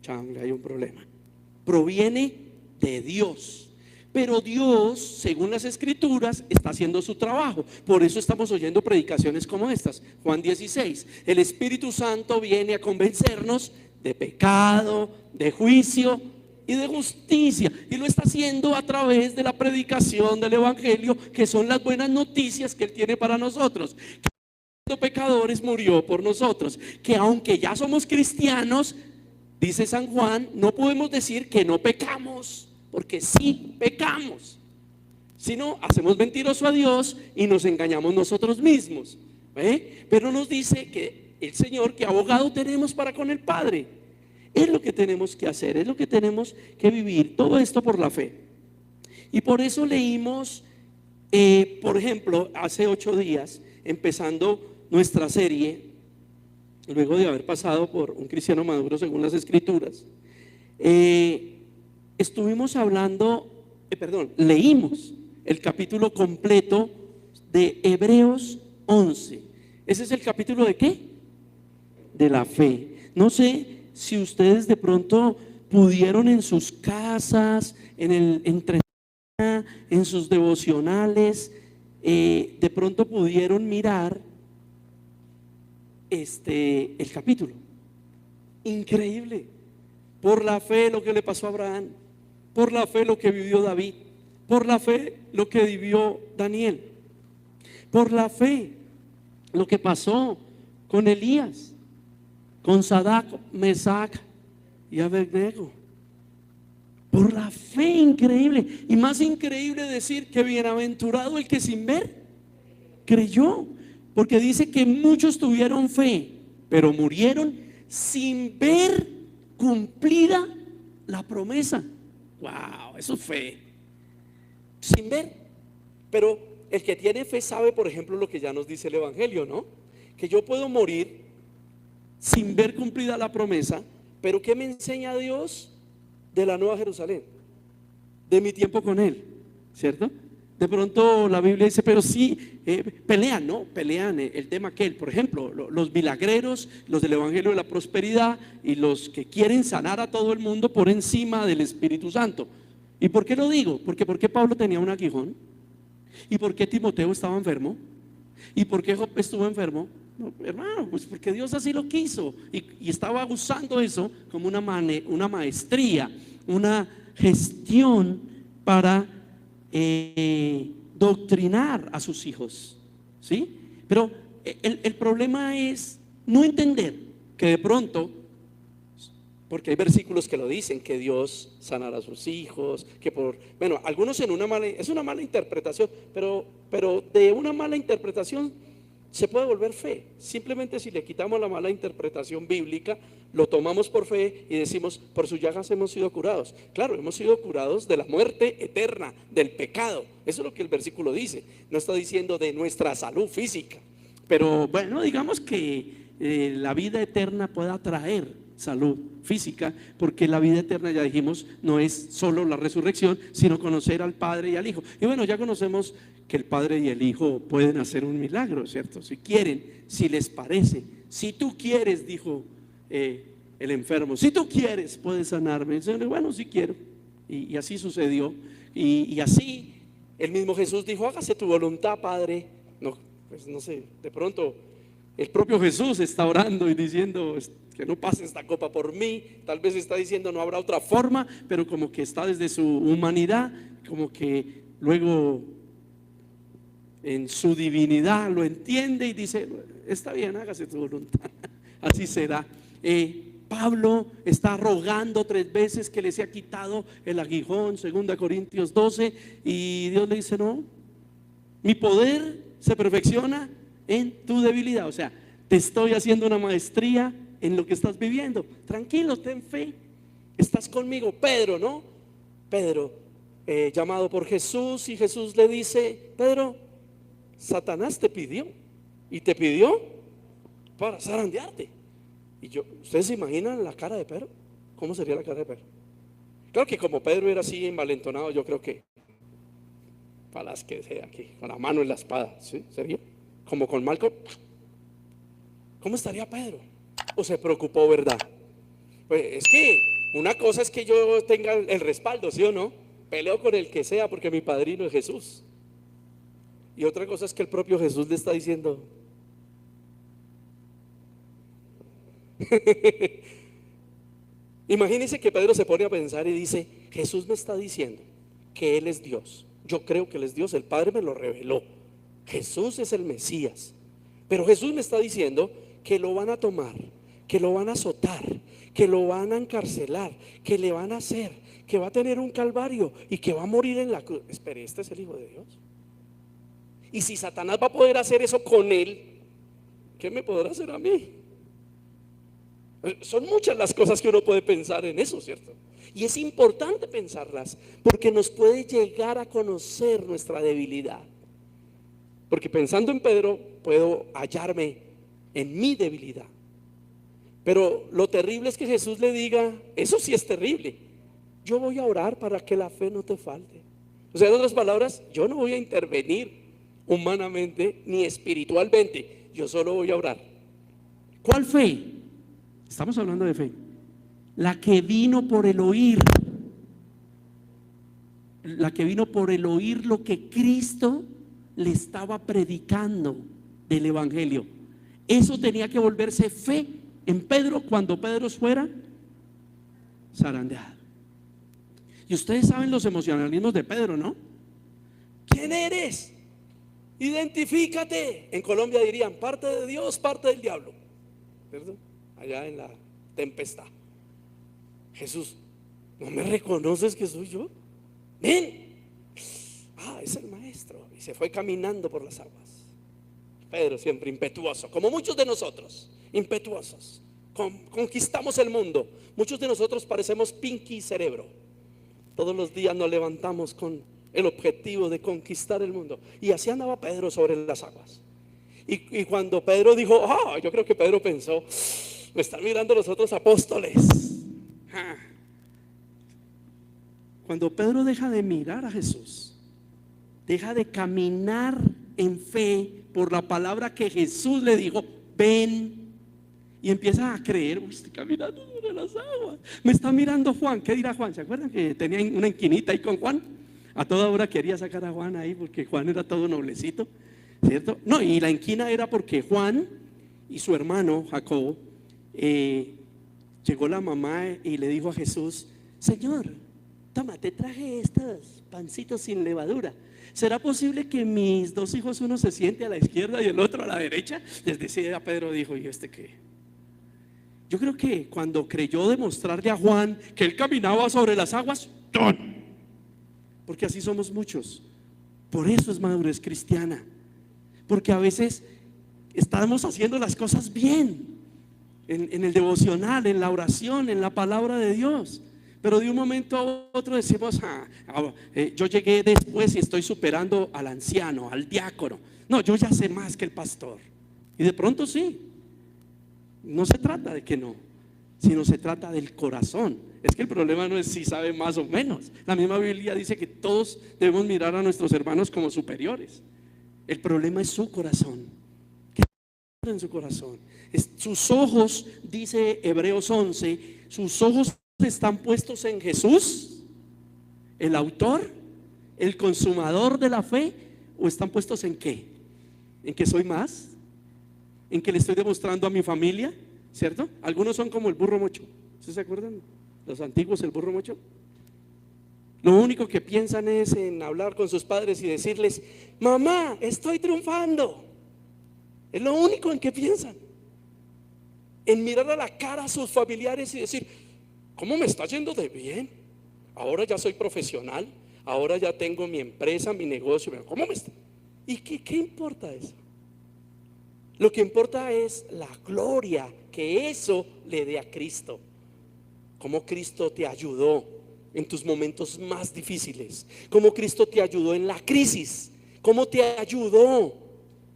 Changa, hay un problema. Proviene de Dios. Pero Dios, según las Escrituras, está haciendo su trabajo. Por eso estamos oyendo predicaciones como estas. Juan 16, el Espíritu Santo viene a convencernos de pecado, de juicio y de justicia, y lo está haciendo a través de la predicación del Evangelio, que son las buenas noticias que Él tiene para nosotros. Que siendo pecadores murió por nosotros, que aunque ya somos cristianos, dice San Juan, no podemos decir que no pecamos, porque sí pecamos, sino hacemos mentiroso a Dios y nos engañamos nosotros mismos, ¿eh? Pero nos dice que el Señor, que abogado tenemos para con el Padre. Es lo que tenemos que hacer, es lo que tenemos que vivir, todo esto por la fe. Y por eso leímos, por ejemplo, hace 8 días, empezando nuestra serie, luego de haber pasado por un cristiano maduro según las Escrituras, estuvimos hablando, leímos el capítulo completo de Hebreos 11. ¿Ese es el capítulo de qué? De la fe. No sé si ustedes de pronto pudieron en sus casas, en sus devocionales, de pronto pudieron mirar el capítulo. Increíble. Por la fe lo que le pasó a Abraham, por la fe lo que vivió David, por la fe lo que vivió Daniel, por la fe lo que pasó con Elías, con Sadrach, Mesach y Abednego. Por la fe, increíble. Y más increíble decir que bienaventurado el que sin ver creyó, porque dice que muchos tuvieron fe, pero murieron sin ver cumplida la promesa. Wow, eso es fe. Sin ver. Pero el que tiene fe sabe, por ejemplo, lo que ya nos dice el Evangelio, ¿no? Que yo puedo morir sin ver cumplida la promesa, pero ¿qué me enseña Dios de la Nueva Jerusalén? De mi tiempo con Él, ¿cierto? De pronto la Biblia dice, pero sí, pelean, ¿no? Pelean el tema aquel, por ejemplo, los milagreros, los del Evangelio de la Prosperidad y los que quieren sanar a todo el mundo por encima del Espíritu Santo. ¿Y por qué lo digo? Porque ¿por qué Pablo tenía un aguijón? ¿Y por qué Timoteo estaba enfermo? ¿Y por qué Job estuvo enfermo? No, hermano, pues porque Dios así lo quiso y estaba usando eso como una maestría, una gestión para doctrinar a sus hijos, ¿sí? Pero el problema es no entender que de pronto, porque hay versículos que lo dicen, que Dios sanará a sus hijos, que bueno, algunos es una mala interpretación, pero de una mala interpretación se puede volver fe. Simplemente si le quitamos la mala interpretación bíblica, lo tomamos por fe y decimos, por sus llagas hemos sido curados. Claro, hemos sido curados de la muerte eterna, del pecado. Eso es lo que el versículo dice. No está diciendo de nuestra salud física, pero bueno, digamos que la vida eterna pueda traer salud física, porque la vida eterna, ya dijimos, no es solo la resurrección, sino conocer al Padre y al Hijo. Y bueno, ya conocemos que el Padre y el Hijo pueden hacer un milagro, ¿cierto? Si quieren, si les parece. Si tú quieres, dijo el enfermo, si tú quieres, puedes sanarme. Bueno, sí quiero. Y así sucedió. Y así el mismo Jesús dijo, hágase tu voluntad, Padre. No, pues no sé, de pronto el propio Jesús está orando y diciendo que no pase esta copa por mí. Tal vez está diciendo no habrá otra forma, pero como que está desde su humanidad, como que luego en su divinidad lo entiende y dice, está bien, hágase tu voluntad. Así será. Pablo está rogando 3 veces que le sea quitado el aguijón, 2 Corintios 12, y Dios le dice, no, mi poder se perfecciona en tu debilidad. O sea, te estoy haciendo una maestría en lo que estás viviendo. Tranquilo, ten fe, estás conmigo. Pedro, ¿no? Pedro, llamado por Jesús, y Jesús le dice, Pedro, Satanás te pidió, y te pidió para zarandearte. Y ¿ustedes se imaginan la cara de Pedro? ¿Cómo sería la cara de Pedro? Claro que como Pedro era así envalentonado, yo creo que para las que sea aquí, con la mano en la espada, ¿sí? ¿Sería? Como con Malcolm. ¿Cómo estaría Pedro? ¿O se preocupó, verdad? Pues es que una cosa es que yo tenga el respaldo, ¿sí o no? Peleo con el que sea porque mi padrino es Jesús. Y otra cosa es que el propio Jesús le está diciendo imagínense que Pedro se pone a pensar y dice, Jesús me está diciendo que Él es Dios. Yo creo que Él es Dios, el Padre me lo reveló. Jesús es el Mesías. Pero Jesús me está diciendo que lo van a tomar, que lo van a azotar, que lo van a encarcelar, que le van a hacer, que va a tener un calvario y que va a morir en la cruz. Espere, ¿este es el Hijo de Dios? Y si Satanás va a poder hacer eso con Él, ¿qué me podrá hacer a mí? Son muchas las cosas que uno puede pensar en eso, ¿cierto? Y es importante pensarlas porque nos puede llegar a conocer nuestra debilidad. Porque pensando en Pedro puedo hallarme en mi debilidad. Pero lo terrible es que Jesús le diga, eso sí es terrible, yo voy a orar para que la fe no te falte. O sea, en otras palabras, yo no voy a intervenir humanamente ni espiritualmente, yo solo voy a orar. ¿Cuál fe? Estamos hablando de fe. La que vino por el oír. La que vino por el oír lo que Cristo le estaba predicando del evangelio. Eso tenía que volverse fe en Pedro cuando Pedro fuera zarandeado. Y ustedes saben los emocionalismos de Pedro, ¿no? ¿Quién eres? Identifícate. En Colombia dirían parte de Dios, parte del diablo, ¿verdad? Allá en la tempestad. Jesús, ¿no me reconoces que soy yo? Ven. Es el maestro. Y se fue caminando por las aguas. Pedro siempre impetuoso, como muchos de nosotros, impetuosos. Conquistamos el mundo. Muchos de nosotros parecemos Pinky Cerebro. Todos los días nos levantamos con el objetivo de conquistar el mundo. Y así andaba Pedro sobre las aguas. Y cuando Pedro dijo, yo creo que Pedro pensó, me están mirando los otros apóstoles. Cuando Pedro deja de mirar a Jesús, deja de caminar en fe por la palabra que Jesús le dijo, ven, y empieza a creer, estoy caminando sobre las aguas, me está mirando Juan. ¿Qué dirá Juan? ¿Se acuerdan que tenía una esquinita ahí con Juan? A toda hora quería sacar a Juan ahí porque Juan era todo noblecito, ¿cierto? No, y la esquina era porque Juan y su hermano Jacob, llegó la mamá y le dijo a Jesús, Señor, toma, te traje estos pancitos sin levadura. ¿Será posible que mis dos hijos, uno se siente a la izquierda y el otro a la derecha? Desde ese día Pedro dijo, ¿y este qué? Yo creo que cuando creyó demostrarle a Juan que él caminaba sobre las aguas, ¡ton! Porque así somos muchos. Por eso es madurez cristiana. Porque a veces estamos haciendo las cosas bien, en el devocional, en la oración, en la palabra de Dios, pero de un momento a otro decimos, yo llegué después y estoy superando al anciano, al diácono. No, yo ya sé más que el pastor. Y de pronto sí. No se trata de que no, sino se trata del corazón. Es que el problema no es si sabe más o menos. La misma Biblia dice que todos debemos mirar a nuestros hermanos como superiores. El problema es su corazón. ¿Qué está en su corazón? Sus ojos, dice Hebreos 11, sus ojos están puestos en Jesús, el autor, el consumador de la fe, o están puestos en qué? ¿En que soy más? ¿En que le estoy demostrando a mi familia? ¿Cierto? Algunos son como el burro mocho. ¿Ustedes se acuerdan? Los antiguos, el burro mocho. Lo único que piensan es en hablar con sus padres y decirles, mamá, estoy triunfando. Es lo único en que piensan. En mirar a la cara a sus familiares y decir, ¿cómo me está yendo de bien? Ahora ya soy profesional, ahora ya tengo mi empresa, mi negocio. ¿Cómo me está? ¿Y qué importa eso? Lo que importa es la gloria que eso le dé a Cristo. Cómo Cristo te ayudó en tus momentos más difíciles, cómo Cristo te ayudó en la crisis, cómo te ayudó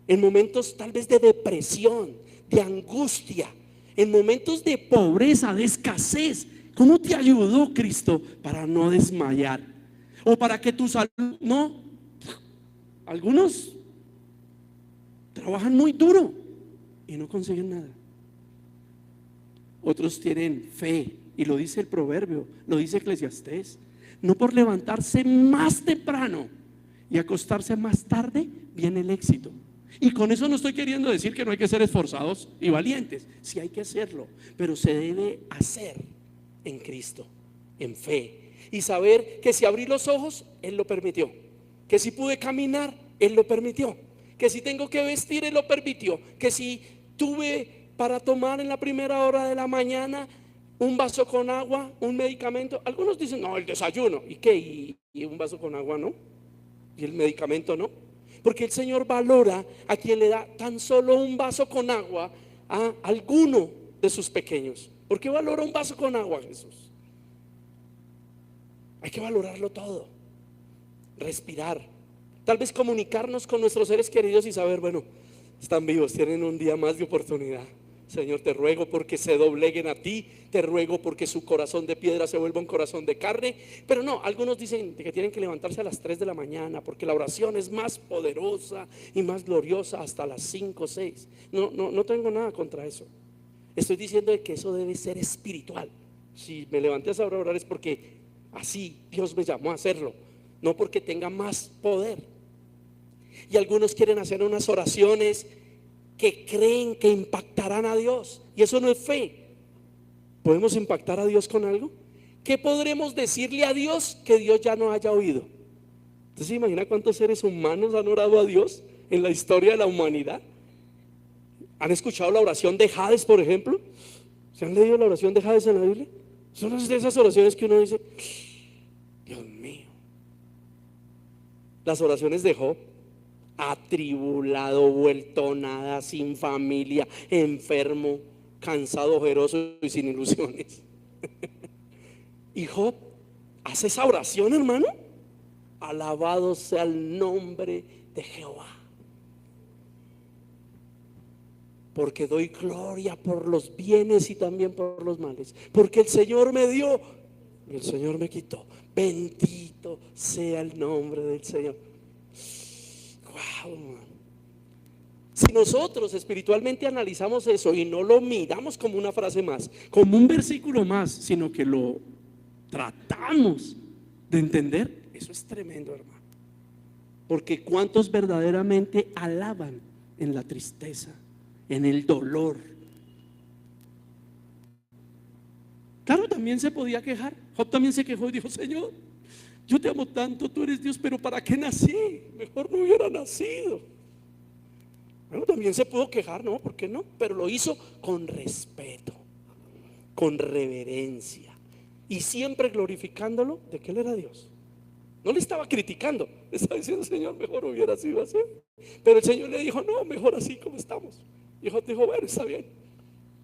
en momentos tal vez de depresión, de angustia, en momentos de pobreza, de escasez. ¿Cómo te ayudó Cristo para no desmayar? O para que tu salud no. Algunos trabajan muy duro y no consiguen nada. Otros tienen fe, y lo dice el proverbio, lo dice Eclesiastés, no por levantarse más temprano y acostarse más tarde viene el éxito. Y con eso no estoy queriendo decir que no hay que ser esforzados y valientes. Sí hay que hacerlo, pero se debe hacer en Cristo, en fe, y saber que si abrí los ojos, Él lo permitió, que si pude caminar, Él lo permitió, que si tengo que vestir, Él lo permitió, que si tuve para tomar en la primera hora de la mañana un vaso con agua, un medicamento. Algunos dicen, no, el desayuno. ¿Y qué? ¿Y un vaso con agua no? ¿Y el medicamento no? Porque el Señor valora a quien le da tan solo un vaso con agua a alguno de sus pequeños. ¿Por qué valora un vaso con agua, Jesús? Hay que valorarlo todo, respirar, tal vez comunicarnos con nuestros seres queridos y saber, bueno, están vivos, tienen un día más de oportunidad. Señor, te ruego porque se dobleguen a ti, te ruego porque su corazón de piedra se vuelva un corazón de carne. Pero no, algunos dicen que tienen que levantarse a las 3 de la mañana porque la oración es más poderosa y más gloriosa hasta las 5 o 6. No tengo nada contra eso. Estoy diciendo que eso debe ser espiritual. Si me levanté a esa hora a orar es porque así Dios me llamó a hacerlo, no porque tenga más poder. Y algunos quieren hacer unas oraciones que creen que impactarán a Dios, y eso no es fe. ¿Podemos impactar a Dios con algo? ¿Qué podremos decirle a Dios que Dios ya no haya oído? ¿Usted se imagina cuántos seres humanos han orado a Dios en la historia de la humanidad? ¿Han escuchado la oración de Hades, por ejemplo? ¿Se han leído la oración de Hades en la Biblia? Son de esas oraciones que uno dice, Dios mío. Las oraciones de Job: atribulado, vuelto nada, sin familia, enfermo, cansado, ojeroso y sin ilusiones. Y Job hace esa oración, hermano. Alabado sea el nombre de Jehová, porque doy gloria por los bienes y también por los males, porque el Señor me dio y el Señor me quitó. Bendito sea el nombre del Señor. Wow, man. Si nosotros espiritualmente analizamos eso y no lo miramos como una frase más, como un versículo más, sino que lo tratamos de entender, eso es tremendo, hermano. Porque ¿cuántos verdaderamente alaban en la tristeza, en el dolor? Claro, también se podía quejar. Job también se quejó y dijo: Señor, yo te amo tanto, tú eres Dios, pero ¿para qué nací? Mejor no hubiera nacido. Bueno, también se pudo quejar, ¿no? ¿Por qué no? Pero lo hizo con respeto, con reverencia y siempre glorificándolo de que Él era Dios. No le estaba criticando, le estaba diciendo: Señor, mejor hubiera sido así. Pero el Señor le dijo: no, mejor así como estamos. Y Job dijo: bueno, está bien.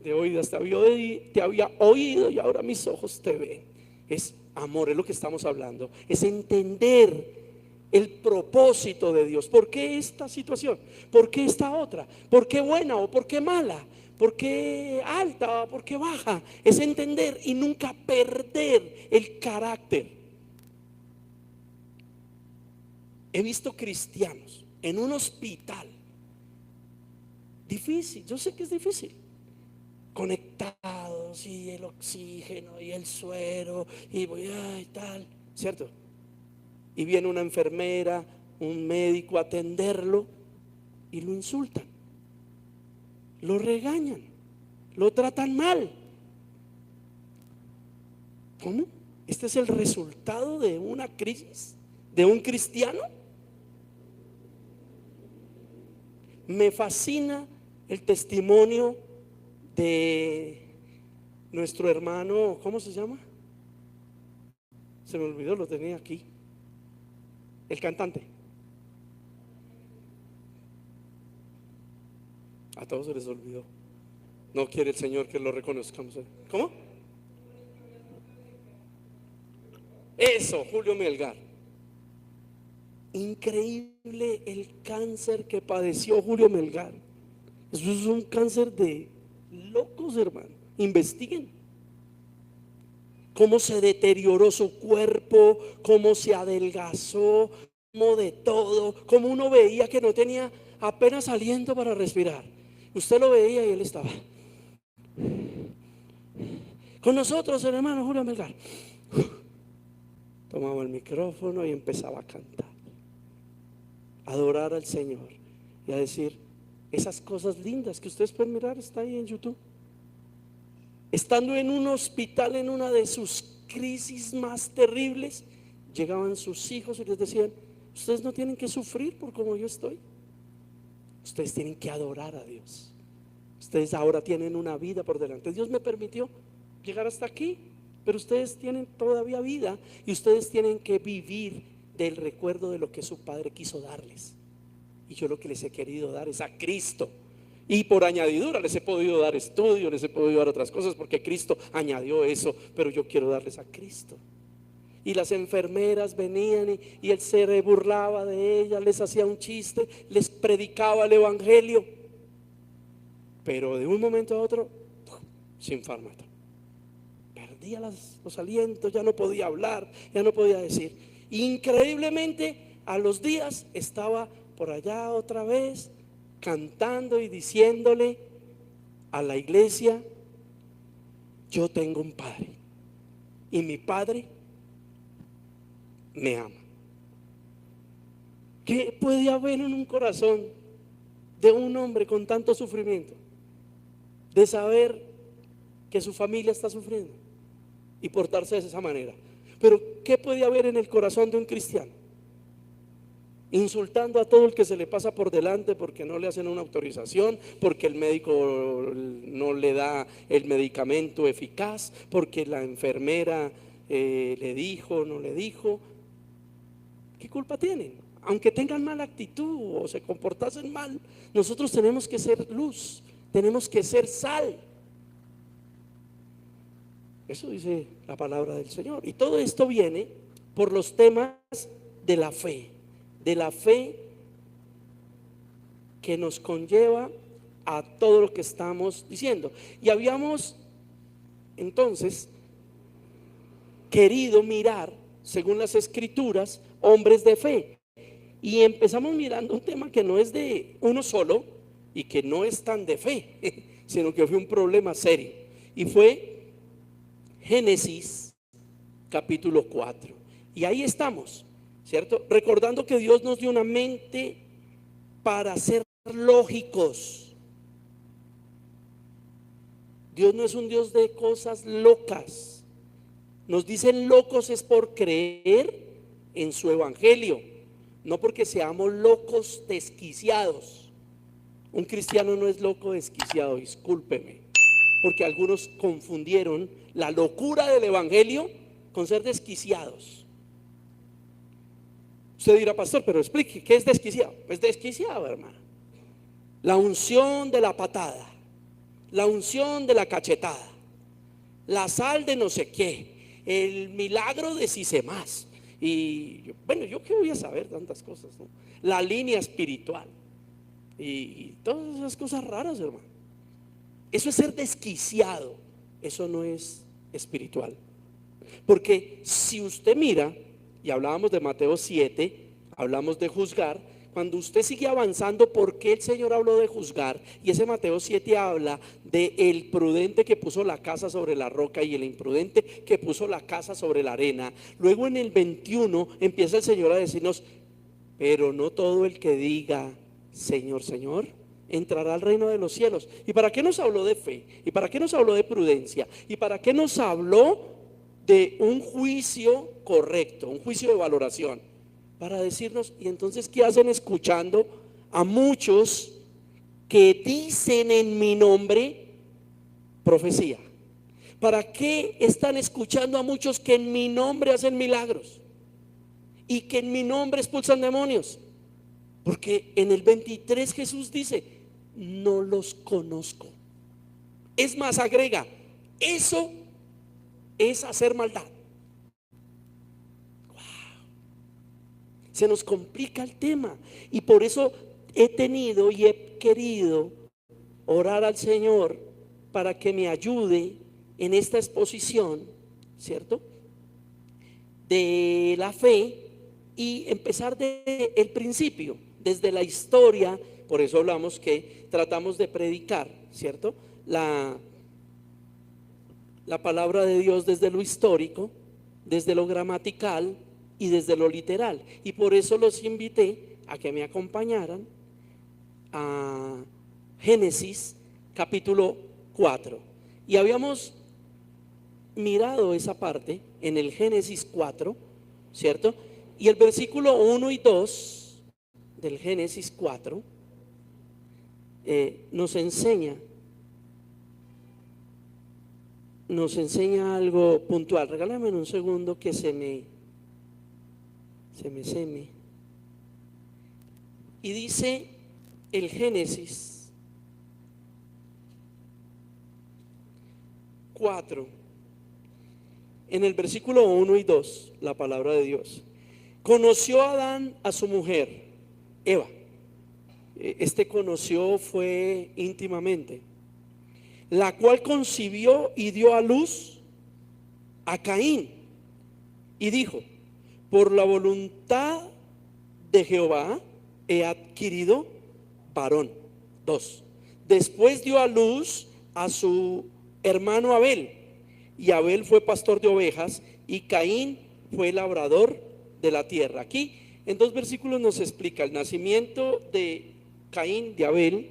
De oídas te había oído y ahora mis ojos te ven. Es amor, es lo que estamos hablando. Es entender el propósito de Dios. ¿Por qué esta situación? ¿Por qué esta otra? ¿Por qué buena o por qué mala? ¿Por qué alta o por qué baja? Es entender y nunca perder el carácter. He visto cristianos en un hospital difícil, yo sé que es difícil, conectados y el oxígeno y el suero y tal, ¿cierto? Y viene una enfermera, un médico a atenderlo y lo insultan, lo regañan, lo tratan mal. ¿Cómo? ¿Este es el resultado de una crisis de un cristiano? Me fascina el testimonio de nuestro hermano, ¿cómo se llama? Se me olvidó, lo tenía aquí. El cantante. A todos se les olvidó. No quiere el Señor que lo reconozcamos. ¿Cómo? Eso, Julio Melgar. Increíble el cáncer que padeció Julio Melgar. Eso es un cáncer de locos, hermano. Investiguen cómo se deterioró su cuerpo, cómo se adelgazó, cómo de todo, cómo uno veía que no tenía apenas aliento para respirar. Usted lo veía y él estaba con nosotros, el hermano Julio Melgar. Tomaba el micrófono y empezaba a cantar, a adorar al Señor y a decir esas cosas lindas que ustedes pueden mirar, está ahí en YouTube. Estando en un hospital, en una de sus crisis más terribles, llegaban sus hijos y les decían: ustedes no tienen que sufrir por como yo estoy, ustedes tienen que adorar a Dios, ustedes ahora tienen una vida por delante. Dios me permitió llegar hasta aquí, pero ustedes tienen todavía vida y ustedes tienen que vivir del recuerdo de lo que su Padre quiso darles. Y yo lo que les he querido dar es a Cristo. Y por añadidura les he podido dar estudio, les he podido dar otras cosas porque Cristo añadió eso, pero yo quiero darles a Cristo. y las enfermeras venían y él se burlaba de ellas, les hacía un chiste, les predicaba el evangelio, pero de un momento a otro, sin fármaco, perdía los alientos, ya no podía hablar, ya no podía decir. Increíblemente, a los días estaba por allá otra vez cantando y diciéndole a la iglesia: yo tengo un padre y mi padre me ama. ¿Qué puede haber en un corazón de un hombre con tanto sufrimiento, de saber que su familia está sufriendo y portarse de esa manera? Pero ¿qué puede haber en el corazón de un cristiano? Insultando a todo el que se le pasa por delante porque no le hacen una autorización, porque el médico no le da el medicamento eficaz, porque la enfermera le dijo, no le dijo. ¿Qué culpa tienen? Aunque tengan mala actitud o se comportasen mal, nosotros tenemos que ser luz, tenemos que ser sal. Eso dice la palabra del Señor. Y todo esto viene por los temas de la fe que nos conlleva a todo lo que estamos diciendo. Y habíamos entonces querido mirar, según las escrituras, hombres de fe. Y empezamos mirando un tema que no es de uno solo y que no es tan de fe, sino que fue un problema serio. Y fue Génesis capítulo 4. Y ahí estamos, ¿cierto? Recordando que Dios nos dio una mente para ser lógicos. Dios no es un Dios de cosas locas. Nos dicen locos es por creer en su evangelio, no porque seamos locos desquiciados. Un cristiano no es loco desquiciado, discúlpeme, porque algunos confundieron la locura del evangelio con ser desquiciados. Usted dirá: pastor, pero explique, ¿qué es desquiciado? Pues desquiciado, hermano, la unción de la patada, la unción de la cachetada, la sal de no sé qué, el milagro de si sé más. Y bueno, yo qué voy a saber tantas cosas, ¿no? La línea espiritual y todas esas cosas raras, hermano. Eso es ser desquiciado, eso no es espiritual. Porque si usted mira, y hablábamos de Mateo 7, hablamos de juzgar. Cuando usted sigue avanzando, ¿por qué el Señor habló de juzgar? Y ese Mateo 7 habla de el prudente que puso la casa sobre la roca y el imprudente que puso la casa sobre la arena. Luego en el 21 empieza el Señor a decirnos: pero no todo el que diga Señor, Señor, entrará al reino de los cielos. ¿Y para qué nos habló de fe? ¿Y para qué nos habló de prudencia? ¿Y para qué nos habló de un juicio correcto, un juicio de valoración? Para decirnos: ¿y entonces qué hacen escuchando a muchos que dicen en mi nombre profecía? ¿Para qué están escuchando a muchos que en mi nombre hacen milagros y que en mi nombre expulsan demonios? Porque en el 23 Jesús dice: no los conozco. Es más, agrega: eso es hacer maldad. Se nos complica el tema, y por eso he tenido y he querido orar al Señor para que me ayude en esta exposición, ¿cierto?, de la fe, y empezar desde el principio, desde la historia. Por eso hablamos que tratamos de predicar, ¿cierto?, la palabra de Dios desde lo histórico, desde lo gramatical y desde lo literal. Y por eso los invité a que me acompañaran a Génesis capítulo 4. Y habíamos mirado esa parte en el Génesis 4, ¿cierto? Y el versículo 1 y 2 del Génesis 4 nos enseña algo puntual. Regálame un segundo que se me. Y dice el Génesis 4: en el versículo 1 y 2, la palabra de Dios. Conoció Adán a su mujer, Eva. Este conoció fue íntimamente, la cual concibió y dio a luz a Caín. Y dijo: por la voluntad de Jehová he adquirido varón. 2. Después dio a luz a su hermano Abel, y Abel fue pastor de ovejas, y Caín fue labrador de la tierra. Aquí en 2 versículos nos explica el nacimiento de Caín, de Abel,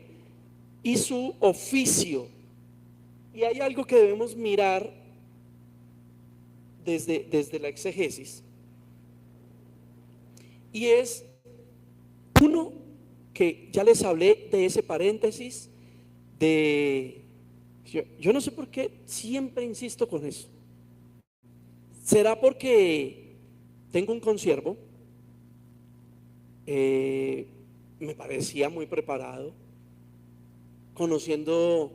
y su oficio. Y hay algo que debemos mirar desde la exégesis, y es uno que ya les hablé de ese paréntesis de yo no sé por qué siempre insisto con eso. ¿Será porque tengo un consiervo? Me parecía muy preparado, conociendo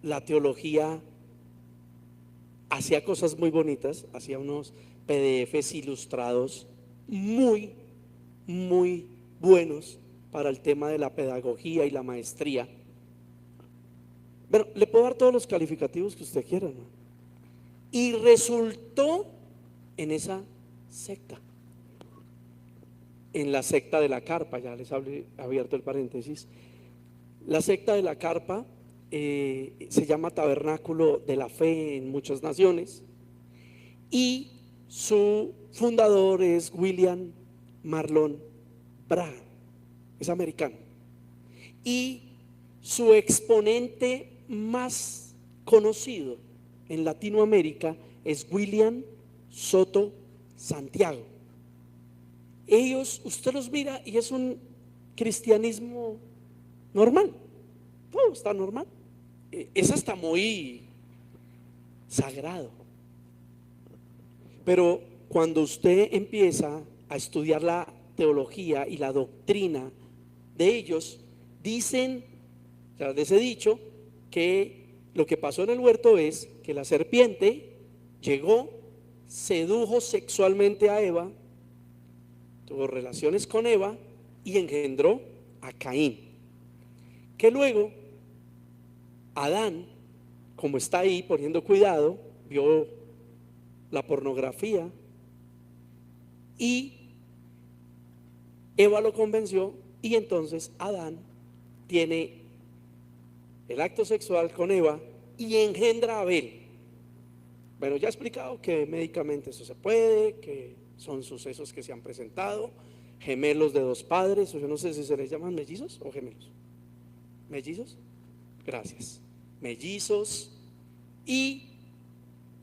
la teología, hacía cosas muy bonitas, hacía unos PDFs ilustrados muy, muy buenos para el tema de la pedagogía y la maestría. Bueno, le puedo dar todos los calificativos que usted quiera, ¿no? Y resultó en esa secta, en la secta de la carpa. Ya les hablé, abierto el paréntesis. La secta de la carpa se llama Tabernáculo de la Fe en muchas naciones, y su fundador es William Marlon Branham, es americano, y su exponente más conocido en Latinoamérica es William Soto Santiago. Ellos, usted los mira y es un cristianismo normal, todo está normal, es hasta muy sagrado. Pero cuando usted empieza a estudiar la teología y la doctrina de ellos, dicen, ya les he dicho, que lo que pasó en el huerto es que la serpiente llegó, sedujo sexualmente a Eva, tuvo relaciones con Eva y engendró a Caín. Que luego Adán, como está ahí poniendo cuidado, vio la pornografía y Eva lo convenció, y entonces Adán tiene el acto sexual con Eva y engendra a Abel. Bueno, ya he explicado que médicamente eso se puede, que son sucesos que se han presentado, gemelos de dos padres, o yo no sé si se les llaman mellizos o gemelos. ¿Mellizos? Gracias. Mellizos, y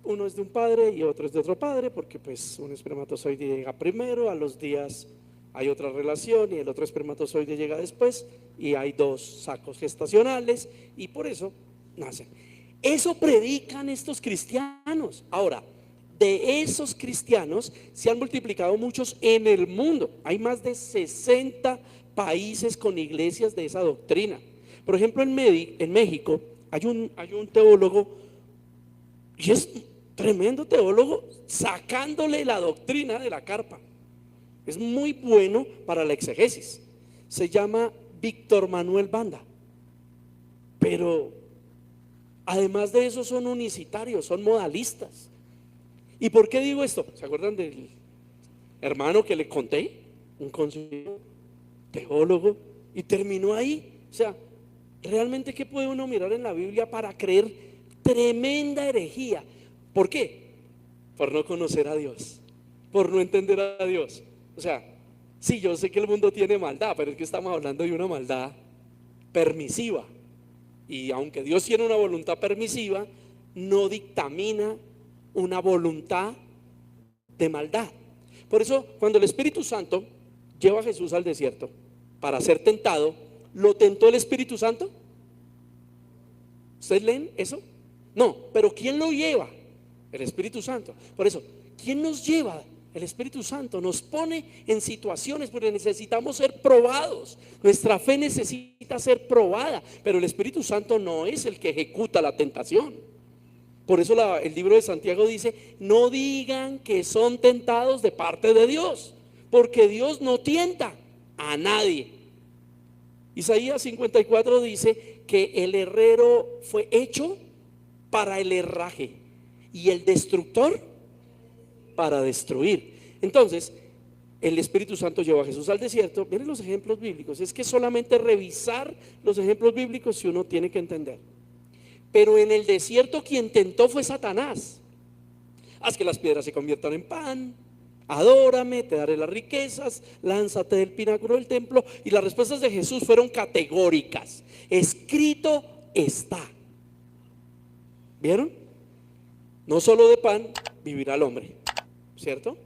uno es de un padre y otro es de otro padre, porque pues un espermatozoide llega primero, a los días hay otra relación y el otro espermatozoide llega después, y hay dos sacos gestacionales y por eso nacen. Eso predican estos cristianos. Ahora, de esos cristianos se han multiplicado muchos en el mundo. Hay más de 60 países con iglesias de esa doctrina. Por ejemplo, en México hay un teólogo, y es tremendo teólogo, sacándole la doctrina de la carpa. Es muy bueno para la exegesis. Se llama Víctor Manuel Banda. Pero además de eso son unicitarios, son modalistas. ¿Y por qué digo esto? ¿Se acuerdan del hermano que le conté? Un consejero, teólogo, y terminó ahí. O sea, realmente, ¿qué puede uno mirar en la Biblia para creer tremenda herejía? ¿Por qué? Por no conocer a Dios, por no entender a Dios. O sea, sí, yo sé que el mundo tiene maldad, pero es que estamos hablando de una maldad permisiva. Y aunque Dios tiene una voluntad permisiva, no dictamina una voluntad de maldad. Por eso, cuando el Espíritu Santo lleva a Jesús al desierto para ser tentado, ¿lo tentó el Espíritu Santo? ¿Ustedes leen eso? No, pero ¿quién lo lleva? El Espíritu Santo. Por eso, ¿quién nos lleva? El Espíritu Santo nos pone en situaciones porque necesitamos ser probados. Nuestra fe necesita ser probada, pero el Espíritu Santo no es el que ejecuta la tentación. Por eso el libro de Santiago dice: no digan que son tentados de parte de Dios, porque Dios no tienta a nadie. Isaías 54 dice que el herrero fue hecho para el herraje y el destructor para destruir. Entonces el Espíritu Santo llevó a Jesús al desierto. Miren los ejemplos bíblicos. Es que solamente revisar los ejemplos bíblicos si uno tiene que entender. Pero en el desierto quien tentó fue Satanás. Haz que las piedras se conviertan en pan, adórame, te daré las riquezas, lánzate del pináculo del templo. Y las respuestas de Jesús fueron categóricas: escrito está. ¿Vieron? No solo de pan vivirá el hombre, ¿cierto?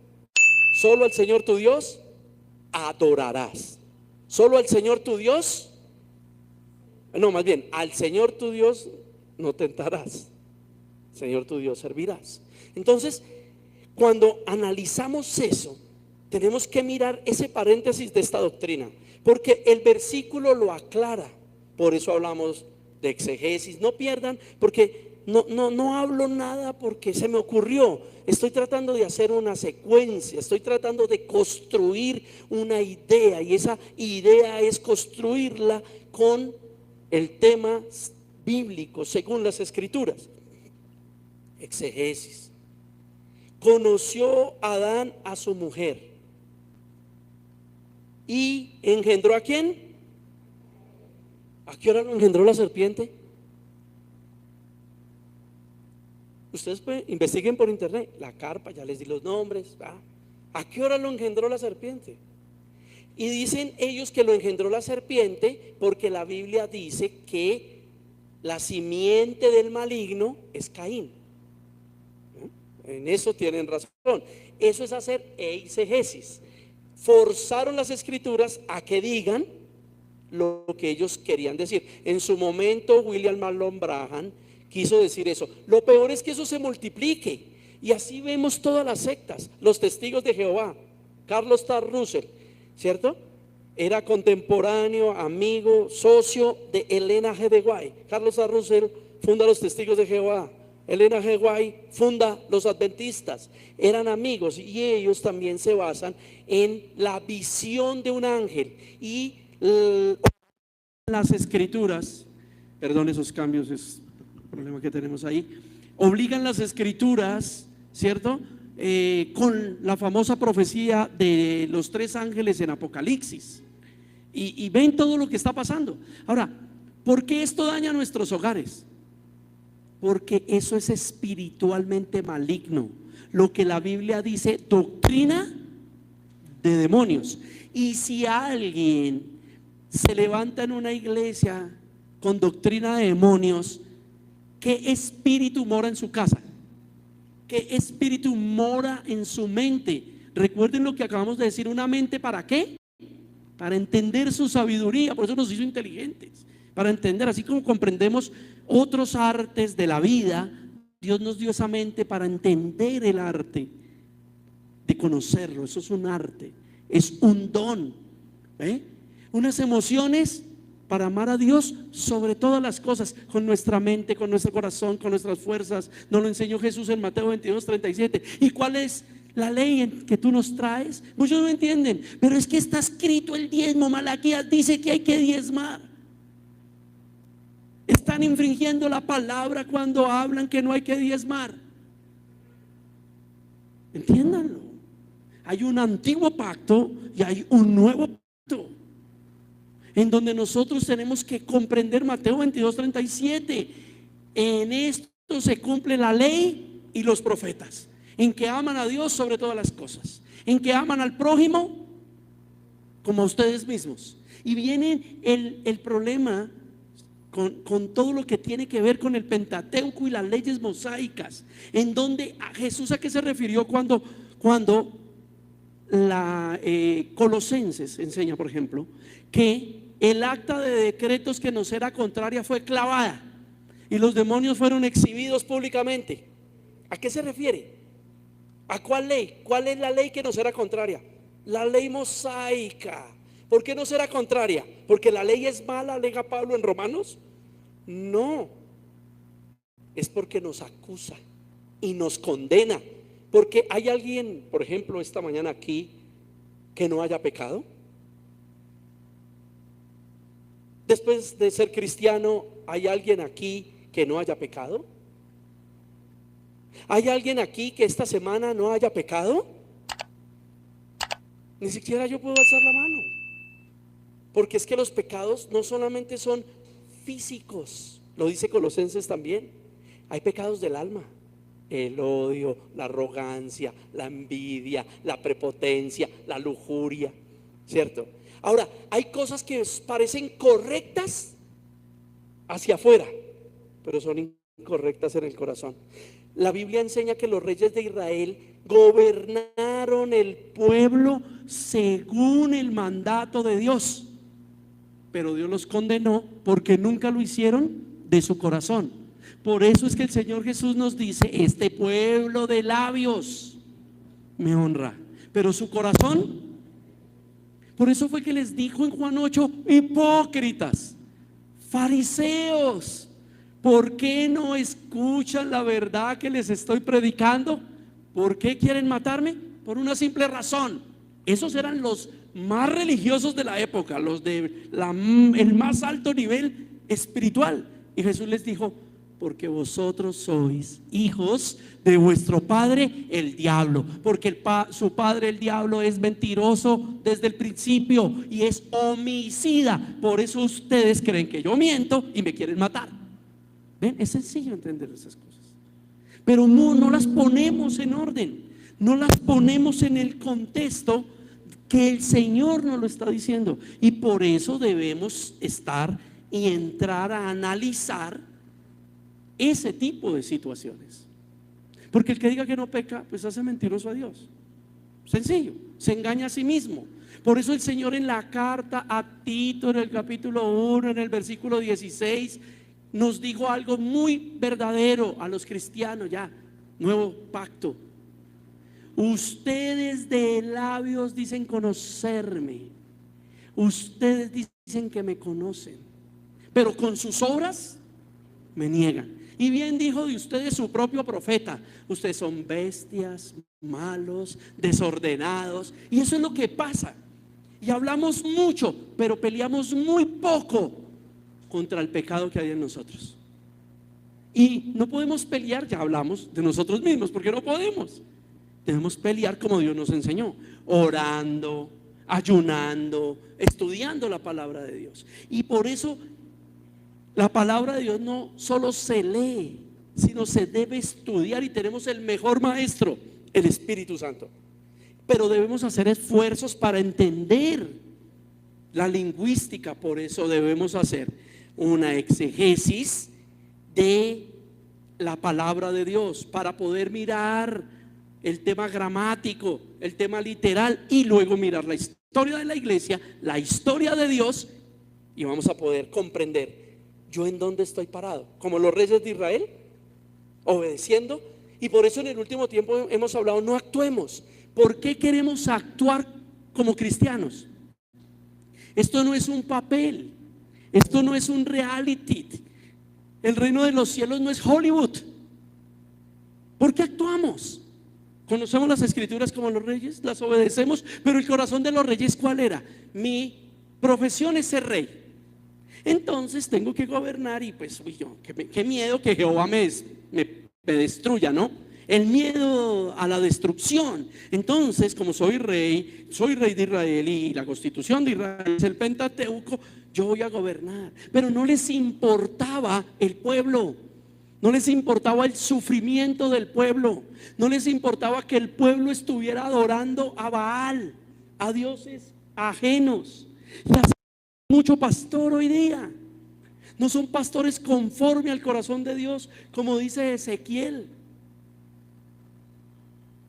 Solo al Señor tu Dios adorarás. Solo al Señor tu Dios, no, más bien, al Señor tu Dios no tentarás, Señor tu Dios servirás. Entonces, cuando analizamos eso, tenemos que mirar ese paréntesis de esta doctrina, porque el versículo lo aclara. Por eso hablamos de exegesis. No pierdan, porque no hablo nada porque se me ocurrió. Estoy tratando de hacer una secuencia, estoy tratando de construir una idea, y esa idea es construirla con el tema bíblico según las Escrituras. Exegesis. Conoció Adán a su mujer y engendró ¿a quién? ¿A qué hora lo engendró la serpiente? Ustedes investiguen por internet, la carpa, ya les di los nombres. ¿A qué hora lo engendró la serpiente? Y dicen ellos que lo engendró la serpiente porque la Biblia dice que la simiente del maligno es Caín. En eso tienen razón. Eso es hacer eisegesis. Forzaron las Escrituras a que digan lo que ellos querían decir. En su momento William Marlon Branham quiso decir eso. Lo peor es que eso se multiplique, y así vemos todas las sectas. Los Testigos de Jehová, Carlos Taft Russell, ¿cierto? Era contemporáneo, amigo, socio de Elena G. de White. Carlos Taft Russell funda los Testigos de Jehová, Elena G. White funda los Adventistas. Eran amigos, y ellos también se basan en la visión de un ángel. Y las Escrituras, perdón esos cambios, es el problema que tenemos ahí, obligan las Escrituras, ¿cierto? Con la famosa profecía de los 3 ángeles en Apocalipsis, y ven todo lo que está pasando. Ahora, ¿por qué esto daña nuestros hogares? Porque eso es espiritualmente maligno. Lo que la Biblia dice, doctrina de demonios. Y si alguien se levanta en una iglesia con doctrina de demonios, ¿qué espíritu mora en su casa? ¿Qué espíritu mora en su mente? Recuerden lo que acabamos de decir: una mente, ¿para qué? Para entender su sabiduría. Por eso nos hizo inteligentes, para entender. Así como comprendemos otros artes de la vida, Dios nos dio esa mente para entender el arte de conocerlo. Eso es un arte, es un don, unas emociones para amar a Dios sobre todas las cosas, con nuestra mente, con nuestro corazón, con nuestras fuerzas. Nos lo enseñó Jesús en Mateo 22:37. ¿Y cuál es la ley que tú nos traes? Muchos no entienden, pero es que está escrito el diezmo. Malaquías dice que hay que diezmar. Están infringiendo la palabra cuando hablan que no hay que diezmar. Entiéndanlo. Hay un antiguo pacto y hay un nuevo pacto, en donde nosotros tenemos que comprender Mateo 22:37. En esto se cumple la ley y los profetas, en que aman a Dios sobre todas las cosas, en que aman al prójimo como a ustedes mismos. Y viene el problema con todo lo que tiene que ver con el Pentateuco y las leyes mosaicas, en donde a Jesús, ¿a qué se refirió cuando la Colosenses enseña, por ejemplo, que el acta de decretos que nos era contraria fue clavada y los demonios fueron exhibidos públicamente? ¿A qué se refiere? ¿A cuál ley? ¿Cuál es la ley que nos era contraria? La ley mosaica. ¿Por qué nos era contraria? ¿Porque la ley es mala, alega Pablo en Romanos? No. es porque nos acusa y nos condena. Porque hay alguien, por ejemplo, esta mañana aquí, que no haya pecado. Después de ser cristiano, ¿hay alguien aquí que no haya pecado? ¿Hay alguien aquí que esta semana no haya pecado? Ni siquiera yo puedo alzar la mano. Porque es que los pecados no solamente son físicos, lo dice Colosenses también. Hay pecados del alma: el odio, la arrogancia, la envidia, la prepotencia, la lujuria, ¿cierto? Ahora, hay cosas que parecen correctas hacia afuera, pero son incorrectas en el corazón. La Biblia enseña que los reyes de Israel gobernaron el pueblo según el mandato de Dios, pero Dios los condenó porque nunca lo hicieron de su corazón. Por eso es que el Señor Jesús nos dice: este pueblo de labios me honra, pero su corazón. Por eso fue que les dijo en Juan 8: hipócritas, fariseos, ¿por qué no escuchan la verdad que les estoy predicando? ¿Por qué quieren matarme? Por una simple razón. Esos eran los más religiosos de la época, los de el más alto nivel espiritual. Y Jesús les dijo: porque vosotros sois hijos de vuestro padre el diablo, porque su padre el diablo es mentiroso desde el principio y es homicida. Por eso ustedes creen que yo miento y me quieren matar. ¿Ven? Es sencillo entender esas cosas, pero no las ponemos en orden, no las ponemos en el contexto que el Señor nos lo está diciendo. Y por eso debemos estar y entrar a analizar ese tipo de situaciones. Porque el que diga que no peca, pues hace mentiroso a Dios. Sencillo, se engaña a sí mismo. Por eso el Señor en la carta a Tito, en el capítulo 1, en el versículo 16, nos dijo algo muy verdadero a los cristianos, ya, nuevo pacto. Ustedes de labios dicen conocerme, ustedes dicen que me conocen, pero con sus obras me niegan. Y bien dijo de ustedes su propio profeta: ustedes son bestias, malos, desordenados. Y eso es lo que pasa. Y hablamos mucho, pero peleamos muy poco contra el pecado que hay en nosotros. Y no podemos pelear, ya hablamos de nosotros mismos, porque no podemos. Debemos pelear como Dios nos enseñó: orando, ayunando, estudiando la palabra de Dios. Y por eso la palabra de Dios no solo se lee, sino se debe estudiar. Y tenemos el mejor maestro, el Espíritu Santo. Pero debemos hacer esfuerzos para entender la lingüística. Por eso debemos hacer una exegesis de la palabra de Dios, para poder mirar el tema gramático, el tema literal, y luego mirar la historia de la iglesia, la historia de Dios, y vamos a poder comprender yo en dónde estoy parado, como los reyes de Israel, obedeciendo. Y por eso en el último tiempo hemos hablado: no actuemos. ¿Por qué queremos actuar como cristianos? Esto no es un papel, esto no es un reality. El reino de los cielos no es Hollywood. ¿Por qué actuamos? Conocemos las escrituras como los reyes, las obedecemos, pero el corazón de los reyes, ¿cuál era? Mi profesión es ser rey, entonces tengo que gobernar. Y pues, qué miedo que Jehová me destruya, ¿no? El miedo a la destrucción. Entonces, como soy rey de Israel, y la constitución de Israel es el Pentateuco, yo voy a gobernar. Pero no les importaba el pueblo, no les importaba el sufrimiento del pueblo, no les importaba que el pueblo estuviera adorando a Baal, a dioses ajenos. Y así mucho pastor hoy día no son pastores conforme al corazón de Dios, como dice Ezequiel.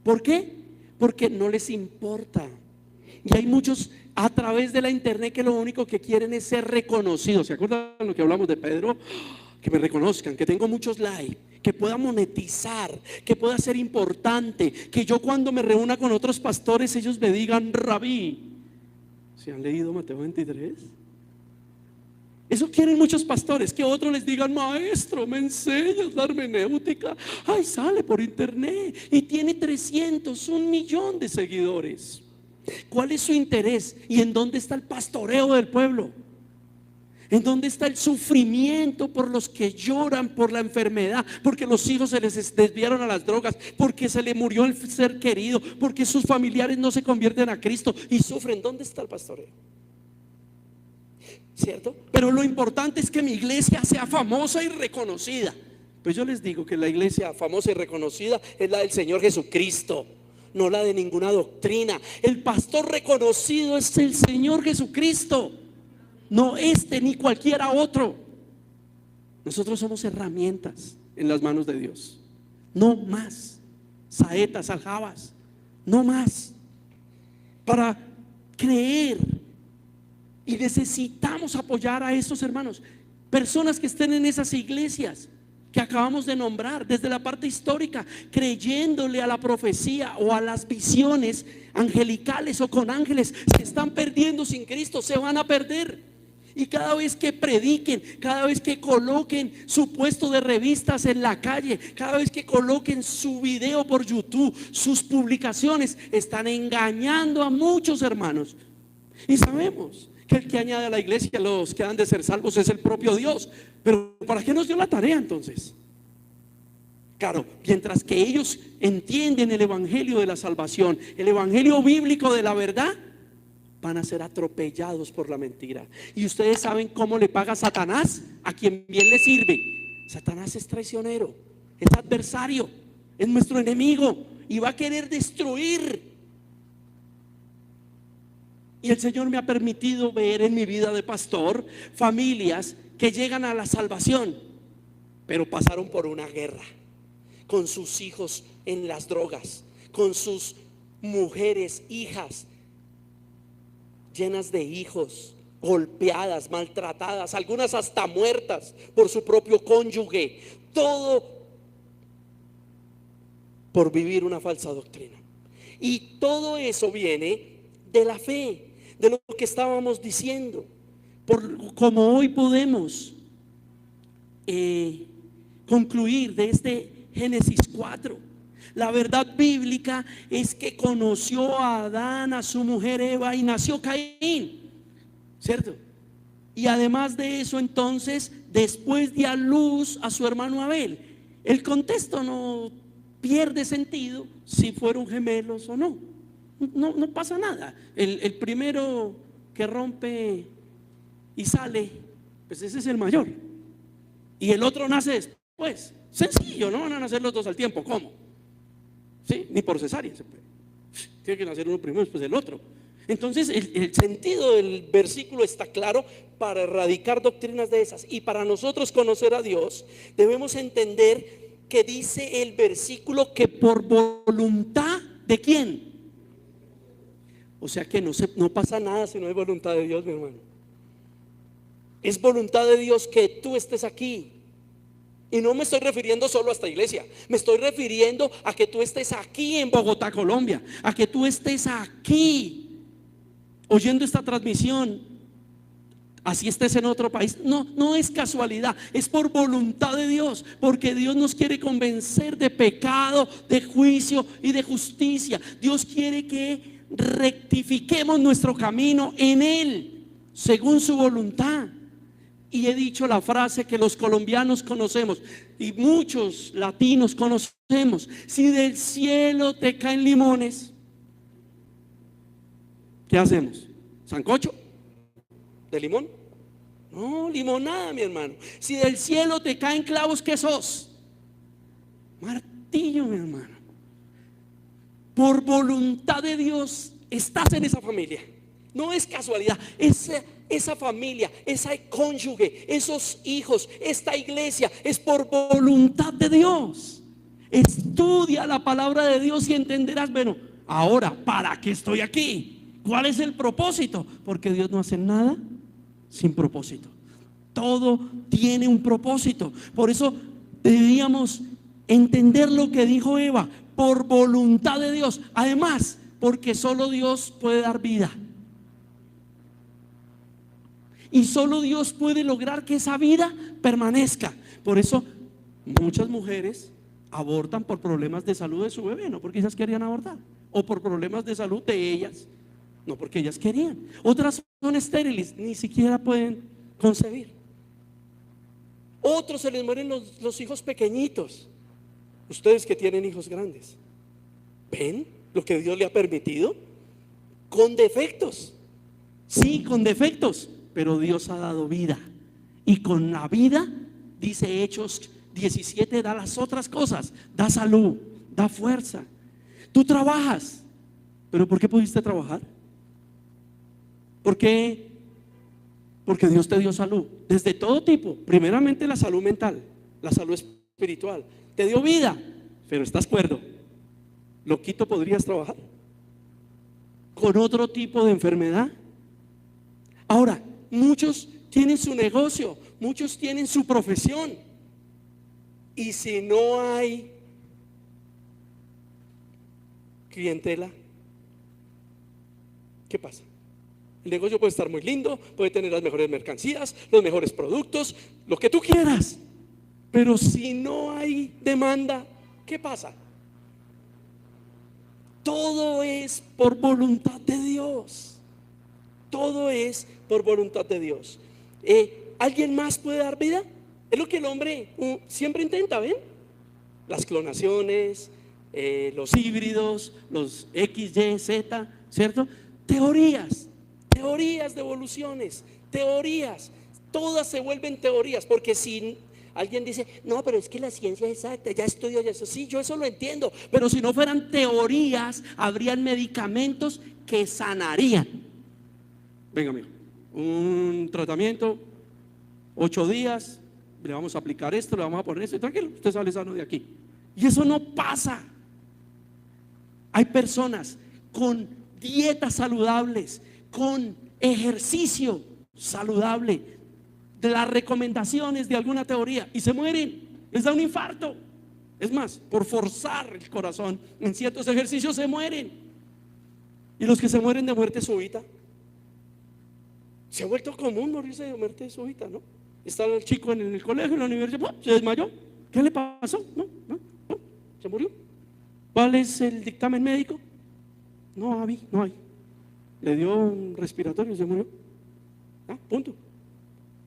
¿Por qué? Porque no les importa. Y hay muchos a través de la internet que lo único que quieren es ser reconocidos. ¿Se acuerdan lo que hablamos de Pedro? Que me reconozcan, que tengo muchos likes, que pueda monetizar, que pueda ser importante, que yo cuando me reúna con otros pastores ellos me digan: Rabí, ¿se han leído Mateo 23? Eso quieren muchos pastores, que otros les digan: maestro, me enseñas la hermenéutica. Ay, sale por internet y tiene 300, 1 millón de seguidores. ¿Cuál es su interés? ¿Y en dónde está el pastoreo del pueblo? ¿En dónde está el sufrimiento por los que lloran por la enfermedad? Porque los hijos se les desviaron a las drogas, porque se le murió el ser querido, porque sus familiares no se convierten a Cristo y sufren. ¿Dónde está el pastoreo? ¿Cierto? Pero lo importante es que mi iglesia sea famosa y reconocida. Pues yo les digo que la iglesia famosa y reconocida es la del Señor Jesucristo, no la de ninguna doctrina. El pastor reconocido es el Señor Jesucristo, no este ni cualquiera otro. Nosotros somos herramientas en las manos de Dios, no más saetas, aljabas, no más, para creer. Y necesitamos apoyar a esos hermanos, personas que estén en esas iglesias que acabamos de nombrar, desde la parte histórica, creyéndole a la profecía o a las visiones angelicales o con ángeles. Se están perdiendo sin Cristo, se van a perder. Y cada vez que prediquen, cada vez que coloquen su puesto de revistas en la calle, cada vez que coloquen su video por YouTube, sus publicaciones, están engañando a muchos hermanos. Y sabemos que el que añade a la iglesia los que han de ser salvos es el propio Dios. Pero ¿para qué nos dio la tarea entonces? Claro, mientras que ellos entienden el evangelio de la salvación, el evangelio bíblico de la verdad, van a ser atropellados por la mentira. Y ustedes saben cómo le paga Satanás a quien bien le sirve. Satanás es traicionero, es adversario, es nuestro enemigo y va a querer destruir. Y el Señor me ha permitido ver en mi vida de pastor familias que llegan a la salvación, pero pasaron por una guerra, con sus hijos en las drogas, con sus mujeres, hijas llenas de hijos, golpeadas, maltratadas, algunas hasta muertas por su propio cónyuge, todo por vivir una falsa doctrina. Y todo eso viene de la fe, de lo que estábamos diciendo. Como hoy podemos concluir de este Génesis 4, la verdad bíblica es que conoció a Adán, a su mujer Eva, y nació Caín, ¿cierto? Y además de eso, entonces, después dio a luz a su hermano Abel. El contexto no pierde sentido si fueron gemelos o no. No pasa nada. El primero que rompe y sale, pues ese es el mayor. Y el otro nace después. Sencillo, no van a nacer los dos al tiempo. ¿Cómo? ¿Sí? Ni por cesárea se puede. Tiene que nacer uno primero, después el otro. Entonces el sentido del versículo está claro para erradicar doctrinas de esas. Y para nosotros conocer a Dios, debemos entender que dice el versículo que por voluntad ¿de quién? O sea que no pasa nada si no hay voluntad de Dios, mi hermano. Es voluntad de Dios que tú estés aquí. Y no me estoy refiriendo solo a esta iglesia, me estoy refiriendo a que tú estés aquí en Bogotá, Colombia, a que tú estés aquí oyendo esta transmisión, así estés en otro país. No es casualidad, es por voluntad de Dios, porque Dios nos quiere convencer de pecado, de juicio y de justicia. Dios quiere que rectifiquemos nuestro camino en Él, según su voluntad. Y he dicho la frase que los colombianos conocemos y muchos latinos conocemos: si del cielo te caen limones, ¿qué hacemos? ¿Sancocho de limón? No, limonada, mi hermano. Si del cielo te caen clavos, ¿qué sos? Martillo, mi hermano. Por voluntad de Dios estás en esa familia. No es casualidad. Esa familia, ese cónyuge, esos hijos, esta iglesia es por voluntad de Dios. Estudia la palabra de Dios y entenderás, bueno, ahora, ¿para qué estoy aquí? ¿Cuál es el propósito? Porque Dios no hace nada sin propósito. Todo tiene un propósito. Por eso deberíamos entender lo que dijo Eva: por voluntad de Dios. Además, porque solo Dios puede dar vida. Y solo Dios puede lograr que esa vida permanezca. Por eso muchas mujeres abortan por problemas de salud de su bebé, no porque ellas querían abortar, o por problemas de salud de ellas, no porque ellas querían. Otras son estériles, ni siquiera pueden concebir. Otros se les mueren los hijos pequeñitos. Ustedes que tienen hijos grandes, ¿ven lo que Dios le ha permitido? Con defectos, sí, con defectos, pero Dios ha dado vida. Y con la vida, dice Hechos 17, da las otras cosas, da salud, da fuerza. Tú trabajas, pero ¿por qué pudiste trabajar? ¿Por qué? Porque Dios te dio salud, desde todo tipo. Primeramente la salud mental, la salud espiritual. Te dio vida, pero estás cuerdo. Loquito, ¿podrías trabajar con otro tipo de enfermedad? Ahora, muchos tienen su negocio, muchos tienen su profesión, y si no hay clientela, ¿qué pasa? El negocio puede estar muy lindo, puede tener las mejores mercancías, los mejores productos, lo que tú quieras, pero si no hay demanda, ¿qué pasa? Todo es por voluntad de Dios. Todo es por voluntad de Dios. ¿Alguien más puede dar vida? Es lo que el hombre siempre intenta, ¿ven? Las clonaciones, los híbridos, los X, Y, Z, ¿cierto? Teorías de evoluciones, teorías. Todas se vuelven teorías, porque si alguien dice, no, pero es que la ciencia es exacta, ya estudio eso. Sí, yo eso lo entiendo, pero si no fueran teorías, habrían medicamentos que sanarían. Venga, amigo, un tratamiento, 8 días, le vamos a aplicar esto, le vamos a poner esto, y tranquilo, usted sale sano de aquí. Y eso no pasa. Hay personas con dietas saludables, con ejercicio saludable, de las recomendaciones de alguna teoría, y se mueren, les da un infarto. Es más, por forzar el corazón en ciertos ejercicios se mueren. Y los que se mueren de muerte súbita, se ha vuelto común morirse de muerte súbita, ¿no? Está el chico en el colegio, en la universidad, se desmayó. ¿Qué le pasó? No, se murió. ¿Cuál es el dictamen médico? No hay. Le dio un respiratorio y se murió. Punto.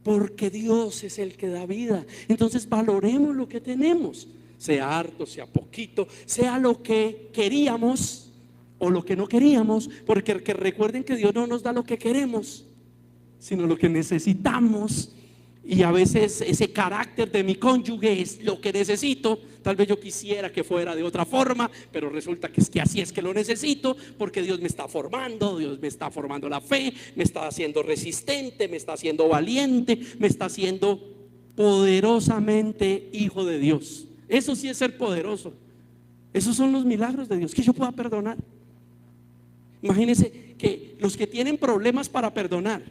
Porque Dios es el que da vida. Entonces valoremos lo que tenemos, sea harto, sea poquito, sea lo que queríamos o lo que no queríamos, porque recuerden que Dios no nos da lo que queremos, sino lo que necesitamos. Y a veces ese carácter de mi cónyuge es lo que necesito. Tal vez yo quisiera que fuera de otra forma, pero resulta que es que así es que lo necesito, porque Dios me está formando, Dios me está formando la fe, me está haciendo resistente, me está haciendo valiente, me está haciendo poderosamente hijo de Dios. Eso sí es ser poderoso. Esos son los milagros de Dios, que yo pueda perdonar. Imagínense que los que tienen problemas para perdonar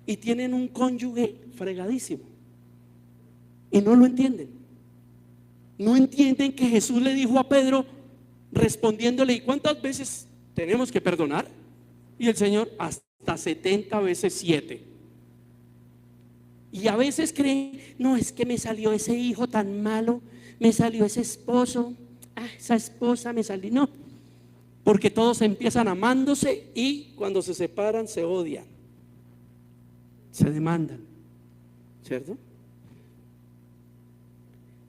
y tienen un cónyuge fregadísimo y no lo entienden. No entienden que Jesús le dijo a Pedro, respondiéndole, ¿y cuántas veces tenemos que perdonar? Y el Señor, hasta 70 veces 7. Y a veces creen, no, es que me salió ese hijo tan malo, me salió ese esposo, esa esposa me salió. No, porque todos empiezan amándose y cuando se separan se odian, se demandan, ¿cierto?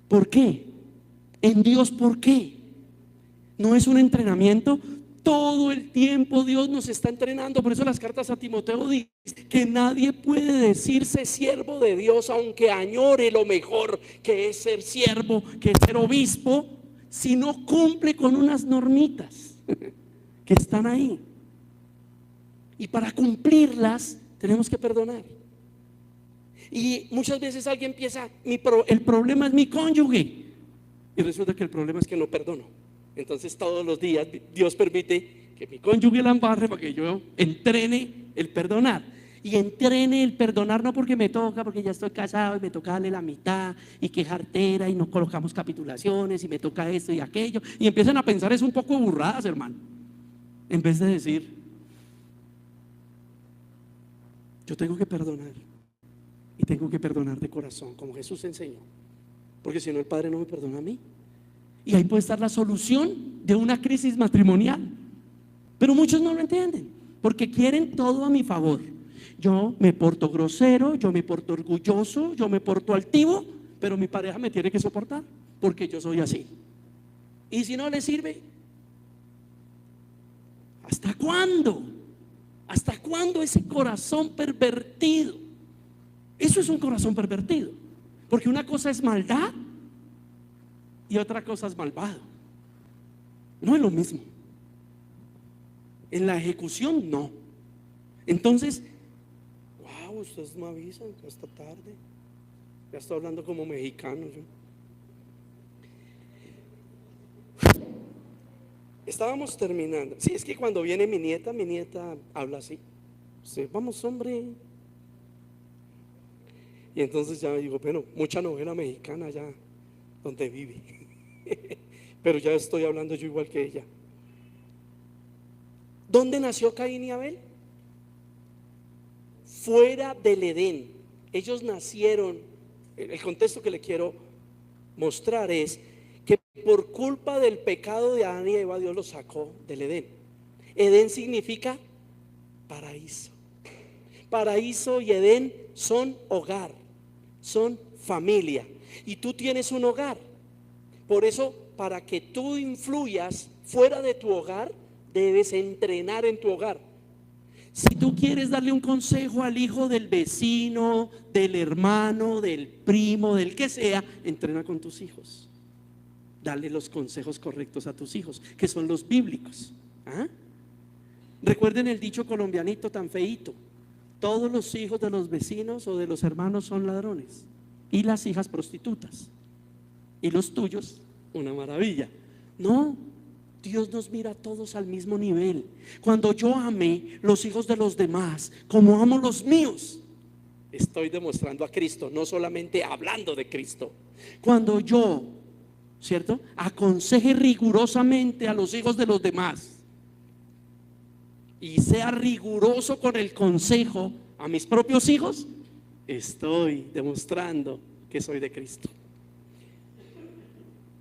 ¿Por qué? En Dios, ¿por qué? ¿No es un entrenamiento? Todo el tiempo Dios nos está entrenando. Por eso las cartas a Timoteo dicen que nadie puede decirse siervo de Dios aunque añore lo mejor que es ser siervo, que es ser obispo, si no cumple con unas normitas que están ahí. Y para cumplirlas tenemos que perdonar. Y muchas veces alguien piensa, el problema es mi cónyuge, y resulta que el problema es que no perdono. Entonces todos los días Dios permite que mi cónyuge la embarre para que yo entrene el perdonar. Y entrene el perdonar no porque me toca, porque ya estoy casado y me toca darle la mitad y que jartera y no colocamos capitulaciones y me toca esto y aquello, y empiezan a pensar es un poco burradas, hermano, en vez de decir, Yo tengo que perdonar. Y tengo que perdonar de corazón, como Jesús enseñó. Porque si no, el Padre no me perdona a mí. Y ahí puede estar la solución de una crisis matrimonial. Pero muchos no lo entienden, porque quieren todo a mi favor. Yo me porto grosero, yo me porto orgulloso, yo me porto altivo, pero mi pareja me tiene que soportar, porque yo soy así. Y si no le sirve, ¿hasta cuándo? ¿Hasta cuándo ese corazón pervertido? Eso es un corazón pervertido, porque una cosa es maldad y otra cosa es malvado. No es lo mismo. En la ejecución no. Entonces, wow, ustedes me avisan que hasta tarde. Ya estoy hablando como mexicano yo. Estábamos terminando. Sí, es que cuando viene mi nieta habla así. Sí, vamos, hombre. Y entonces ya digo, bueno, mucha novela mexicana ya donde vive. Pero ya estoy hablando yo igual que ella. ¿Dónde nació Caín y Abel? Fuera del Edén. Ellos nacieron. El contexto que le quiero mostrar es que por culpa del pecado de Adán y Eva, Dios los sacó del Edén. Edén significa paraíso. Paraíso y Edén son hogar, son familia. Y tú tienes un hogar. Por eso, para que tú influyas fuera de tu hogar, debes entrenar en tu hogar. Si tú quieres darle un consejo al hijo del vecino, del hermano, del primo, del que sea, entrena con tus hijos. Dale los consejos correctos a tus hijos, que son los bíblicos. ¿Ah? Recuerden el dicho colombianito tan feíto: todos los hijos de los vecinos o de los hermanos son ladrones, y las hijas prostitutas, y los tuyos una maravilla. No, Dios nos mira a todos al mismo nivel. Cuando yo ame los hijos de los demás como amo los míos, estoy demostrando a Cristo, no solamente hablando de Cristo. Cuando yo, ¿cierto?, aconseje rigurosamente a los hijos de los demás y sea riguroso con el consejo a mis propios hijos, estoy demostrando que soy de Cristo.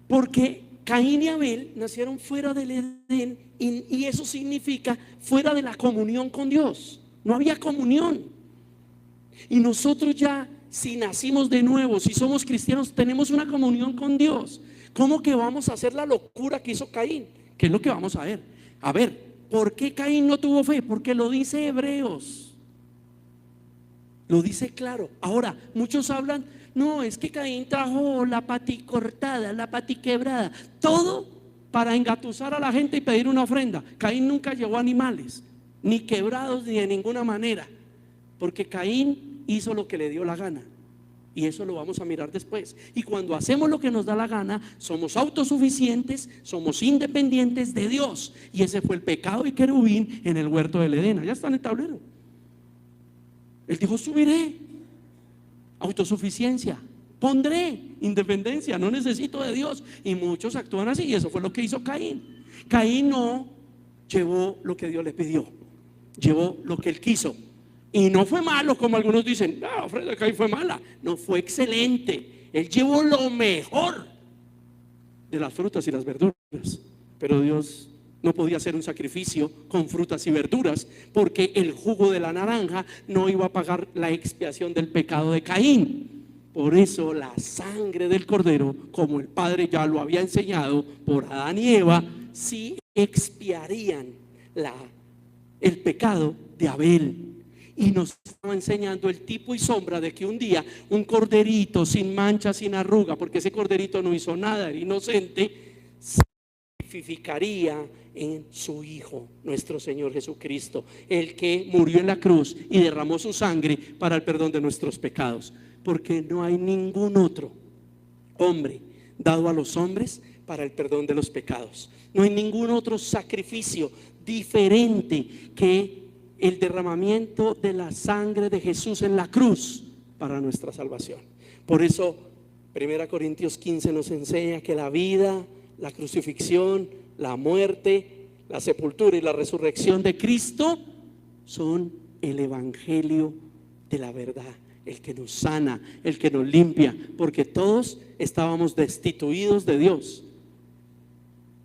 Porque Caín y Abel nacieron fuera del Edén, y eso significa fuera de la comunión con Dios. No había comunión. Y nosotros ya, si nacimos de nuevo, si somos cristianos, tenemos una comunión con Dios. ¿Cómo que vamos a hacer la locura que hizo Caín? ¿Qué es lo que vamos a ver? A ver, ¿por qué Caín no tuvo fe? Porque lo dice Hebreos. Lo dice claro. Ahora, muchos hablan, no, es que Caín trajo la pati cortada, la pati quebrada, todo para engatusar a la gente y pedir una ofrenda. Caín nunca llevó animales, ni quebrados ni de ninguna manera, porque Caín hizo lo que le dio la gana. Y eso lo vamos a mirar después. Y cuando hacemos lo que nos da la gana, somos autosuficientes, somos independientes de Dios. Y ese fue el pecado de querubín en el huerto del Edén. Ya está en el tablero. Él dijo, subiré. Autosuficiencia. Pondré independencia. No necesito de Dios. Y muchos actúan así. Y eso fue lo que hizo Caín. Caín no llevó lo que Dios le pidió. Llevó lo que él quiso. Y no fue malo, como algunos dicen, la ofrenda de Caín fue mala. No, fue excelente. Él llevó lo mejor de las frutas y las verduras. Pero Dios no podía hacer un sacrificio con frutas y verduras, porque el jugo de la naranja no iba a pagar la expiación del pecado de Caín. Por eso la sangre del cordero, como el Padre ya lo había enseñado por Adán y Eva, sí expiarían el pecado de Abel. Y nos estaba enseñando el tipo y sombra de que un día un corderito sin mancha, sin arruga, porque ese corderito no hizo nada, era inocente, se sacrificaría en su Hijo, nuestro Señor Jesucristo, el que murió en la cruz y derramó su sangre para el perdón de nuestros pecados. Porque no hay ningún otro hombre dado a los hombres para el perdón de los pecados. No hay ningún otro sacrificio diferente que el derramamiento de la sangre de Jesús en la cruz para nuestra salvación. Por eso 1 Corintios 15 nos enseña que la vida, la crucifixión, la muerte, la sepultura y la resurrección de Cristo son el evangelio de la verdad, el que nos sana, el que nos limpia, porque todos estábamos destituidos de Dios.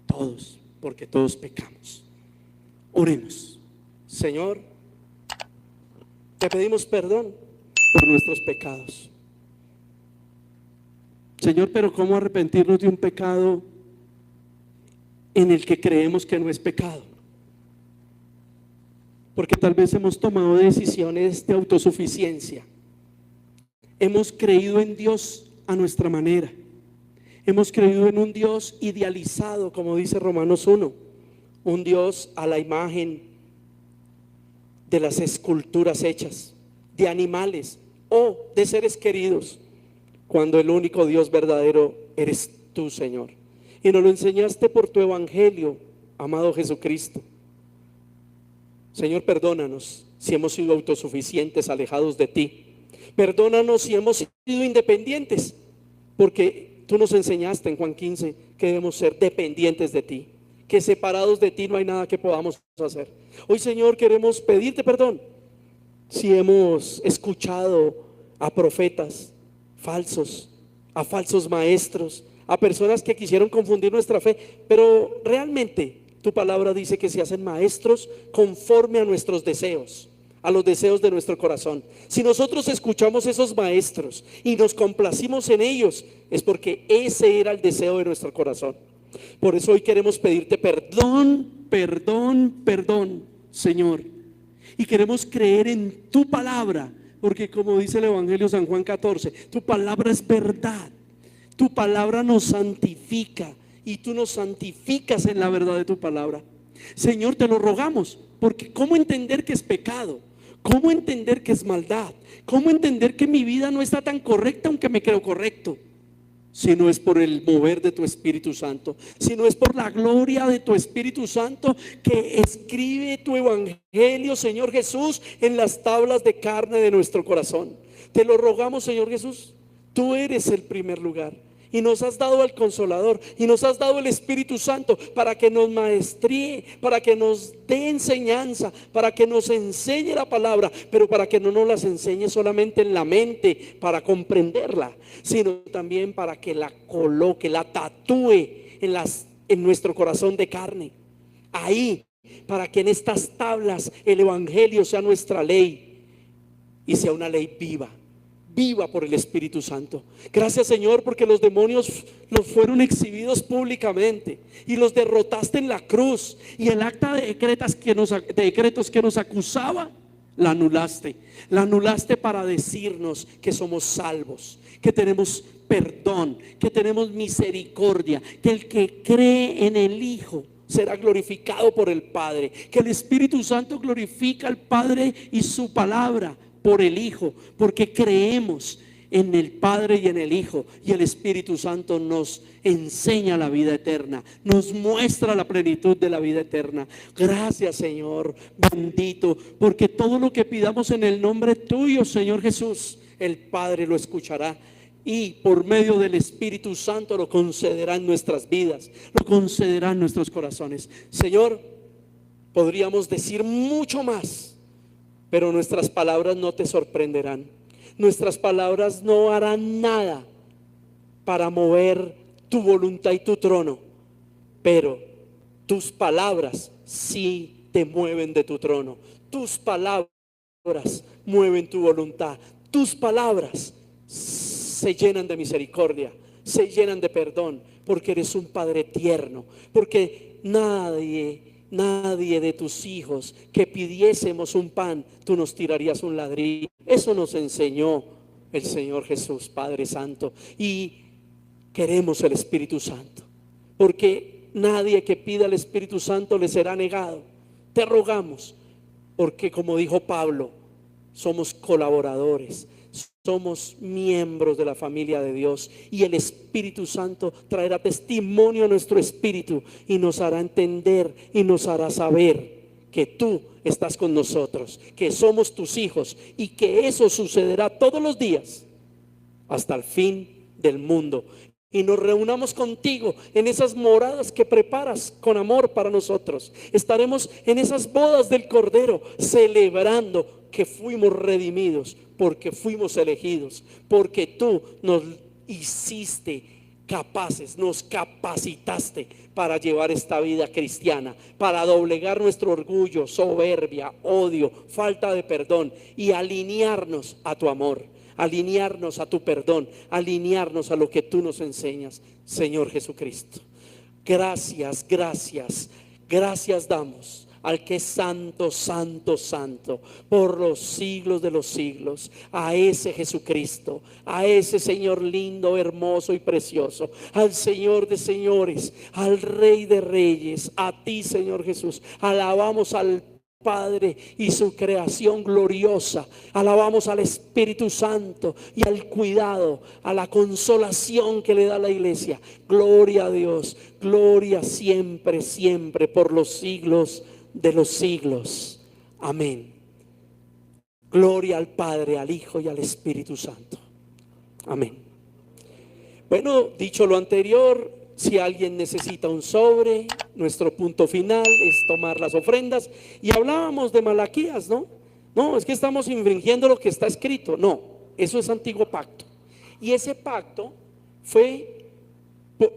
Todos, porque todos pecamos. Oremos. Señor, te pedimos perdón por nuestros pecados. Señor, pero ¿cómo arrepentirnos de un pecado en el que creemos que no es pecado? Porque tal vez hemos tomado decisiones de autosuficiencia. Hemos creído en Dios a nuestra manera. Hemos creído en un Dios idealizado, como dice Romanos 1, un Dios a la imagen de las esculturas hechas, de animales o de seres queridos, cuando el único Dios verdadero eres tú, Señor. Y nos lo enseñaste por tu evangelio, amado Jesucristo. Señor, perdónanos si hemos sido autosuficientes, alejados de ti. Perdónanos si hemos sido independientes, porque tú nos enseñaste en Juan 15 que debemos ser dependientes de ti, que separados de ti no hay nada que podamos hacer. Hoy, Señor, queremos pedirte perdón si hemos escuchado a profetas falsos, a falsos maestros, a personas que quisieron confundir nuestra fe, pero realmente tu palabra dice que se hacen maestros conforme a nuestros deseos, a los deseos de nuestro corazón. Si nosotros escuchamos esos maestros y nos complacimos en ellos, es porque ese era el deseo de nuestro corazón. Por eso hoy queremos pedirte perdón, Señor, y queremos creer en tu palabra, porque como dice el Evangelio San Juan 14, tu palabra es verdad, tu palabra nos santifica y tú nos santificas en la verdad de tu palabra. Señor, te lo rogamos, porque ¿cómo entender que es pecado? ¿Cómo entender que es maldad? ¿Cómo entender que mi vida no está tan correcta aunque me creo correcto? Si no es por el mover de tu Espíritu Santo, si no es por la gloria de tu Espíritu Santo que escribe tu evangelio, Señor Jesús, en las tablas de carne de nuestro corazón. Te lo rogamos, Señor Jesús, tú eres el primer lugar. Y nos has dado al Consolador y nos has dado el Espíritu Santo para que nos maestríe, para que nos dé enseñanza, para que nos enseñe la palabra, pero para que no nos las enseñe solamente en la mente para comprenderla, sino también para que la coloque, la tatúe en nuestro corazón de carne. Ahí, para que en estas tablas el Evangelio sea nuestra ley y sea una ley viva por el Espíritu Santo. Gracias, Señor, porque los demonios los fueron exhibidos públicamente y los derrotaste en la cruz, y el acta de decretos que nos acusaba la anulaste para decirnos que somos salvos, que tenemos perdón, que tenemos misericordia, que el que cree en el Hijo será glorificado por el Padre, que el Espíritu Santo glorifica al Padre y su palabra por el Hijo, porque creemos en el Padre y en el Hijo, y el Espíritu Santo nos enseña la vida eterna, nos muestra la plenitud de la vida eterna. Gracias, Señor, bendito, porque todo lo que pidamos en el nombre tuyo, Señor Jesús, el Padre lo escuchará y por medio del Espíritu Santo lo concederá en nuestras vidas, lo concederá en nuestros corazones. Señor, podríamos decir mucho más, pero nuestras palabras no te sorprenderán. Nuestras palabras no harán nada para mover tu voluntad y tu trono, pero tus palabras sí te mueven de tu trono. Tus palabras mueven tu voluntad. Tus palabras se llenan de misericordia, se llenan de perdón, porque eres un Padre tierno, porque nadie de tus hijos que pidiésemos un pan, tú nos tirarías un ladrillo. Eso nos enseñó el Señor Jesús, Padre Santo, y queremos el Espíritu Santo, porque nadie que pida el Espíritu Santo le será negado. Te rogamos, porque como dijo Pablo, somos colaboradores, somos miembros de la familia de Dios, y el Espíritu Santo traerá testimonio a nuestro espíritu y nos hará entender y nos hará saber que tú estás con nosotros, que somos tus hijos, y que eso sucederá todos los días hasta el fin del mundo. y nos reunamos contigo en esas moradas que preparas con amor para nosotros. Estaremos en esas bodas del Cordero celebrando que fuimos redimidos, porque fuimos elegidos, porque tú nos hiciste capaces, nos capacitaste para llevar esta vida cristiana, para doblegar nuestro orgullo, soberbia, odio, falta de perdón y alinearnos a tu amor, alinearnos a tu perdón, alinearnos a lo que tú nos enseñas, Señor Jesucristo. Gracias, gracias, gracias damos al que es santo, santo, santo, por los siglos de los siglos, a ese Jesucristo, a ese Señor lindo, hermoso y precioso, al Señor de señores, al Rey de reyes, a ti, Señor Jesús. Alabamos al Padre y su creación gloriosa, alabamos al Espíritu Santo y al cuidado, a la consolación que le da la iglesia. Gloria a Dios, gloria siempre, siempre, por los siglos de los siglos. Amén. Gloria al Padre, al Hijo y al Espíritu Santo. Amén. Bueno, dicho lo anterior, si alguien necesita un sobre, nuestro punto final es tomar las ofrendas. Y hablábamos de Malaquías, ¿no? No, es que estamos infringiendo lo que está escrito. No, eso es antiguo pacto. Y ese pacto fue,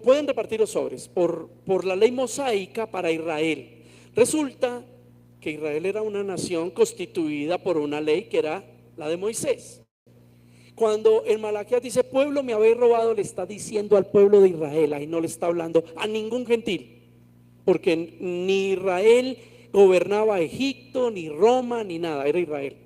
pueden repartir los sobres por la ley mosaica para Israel. Resulta que Israel era una nación constituida por una ley que era la de Moisés. Cuando en Malaquías dice pueblo me habéis robado, le está diciendo al pueblo de Israel, ahí no le está hablando a ningún gentil, porque ni Israel gobernaba Egipto, ni Roma, ni nada, era Israel.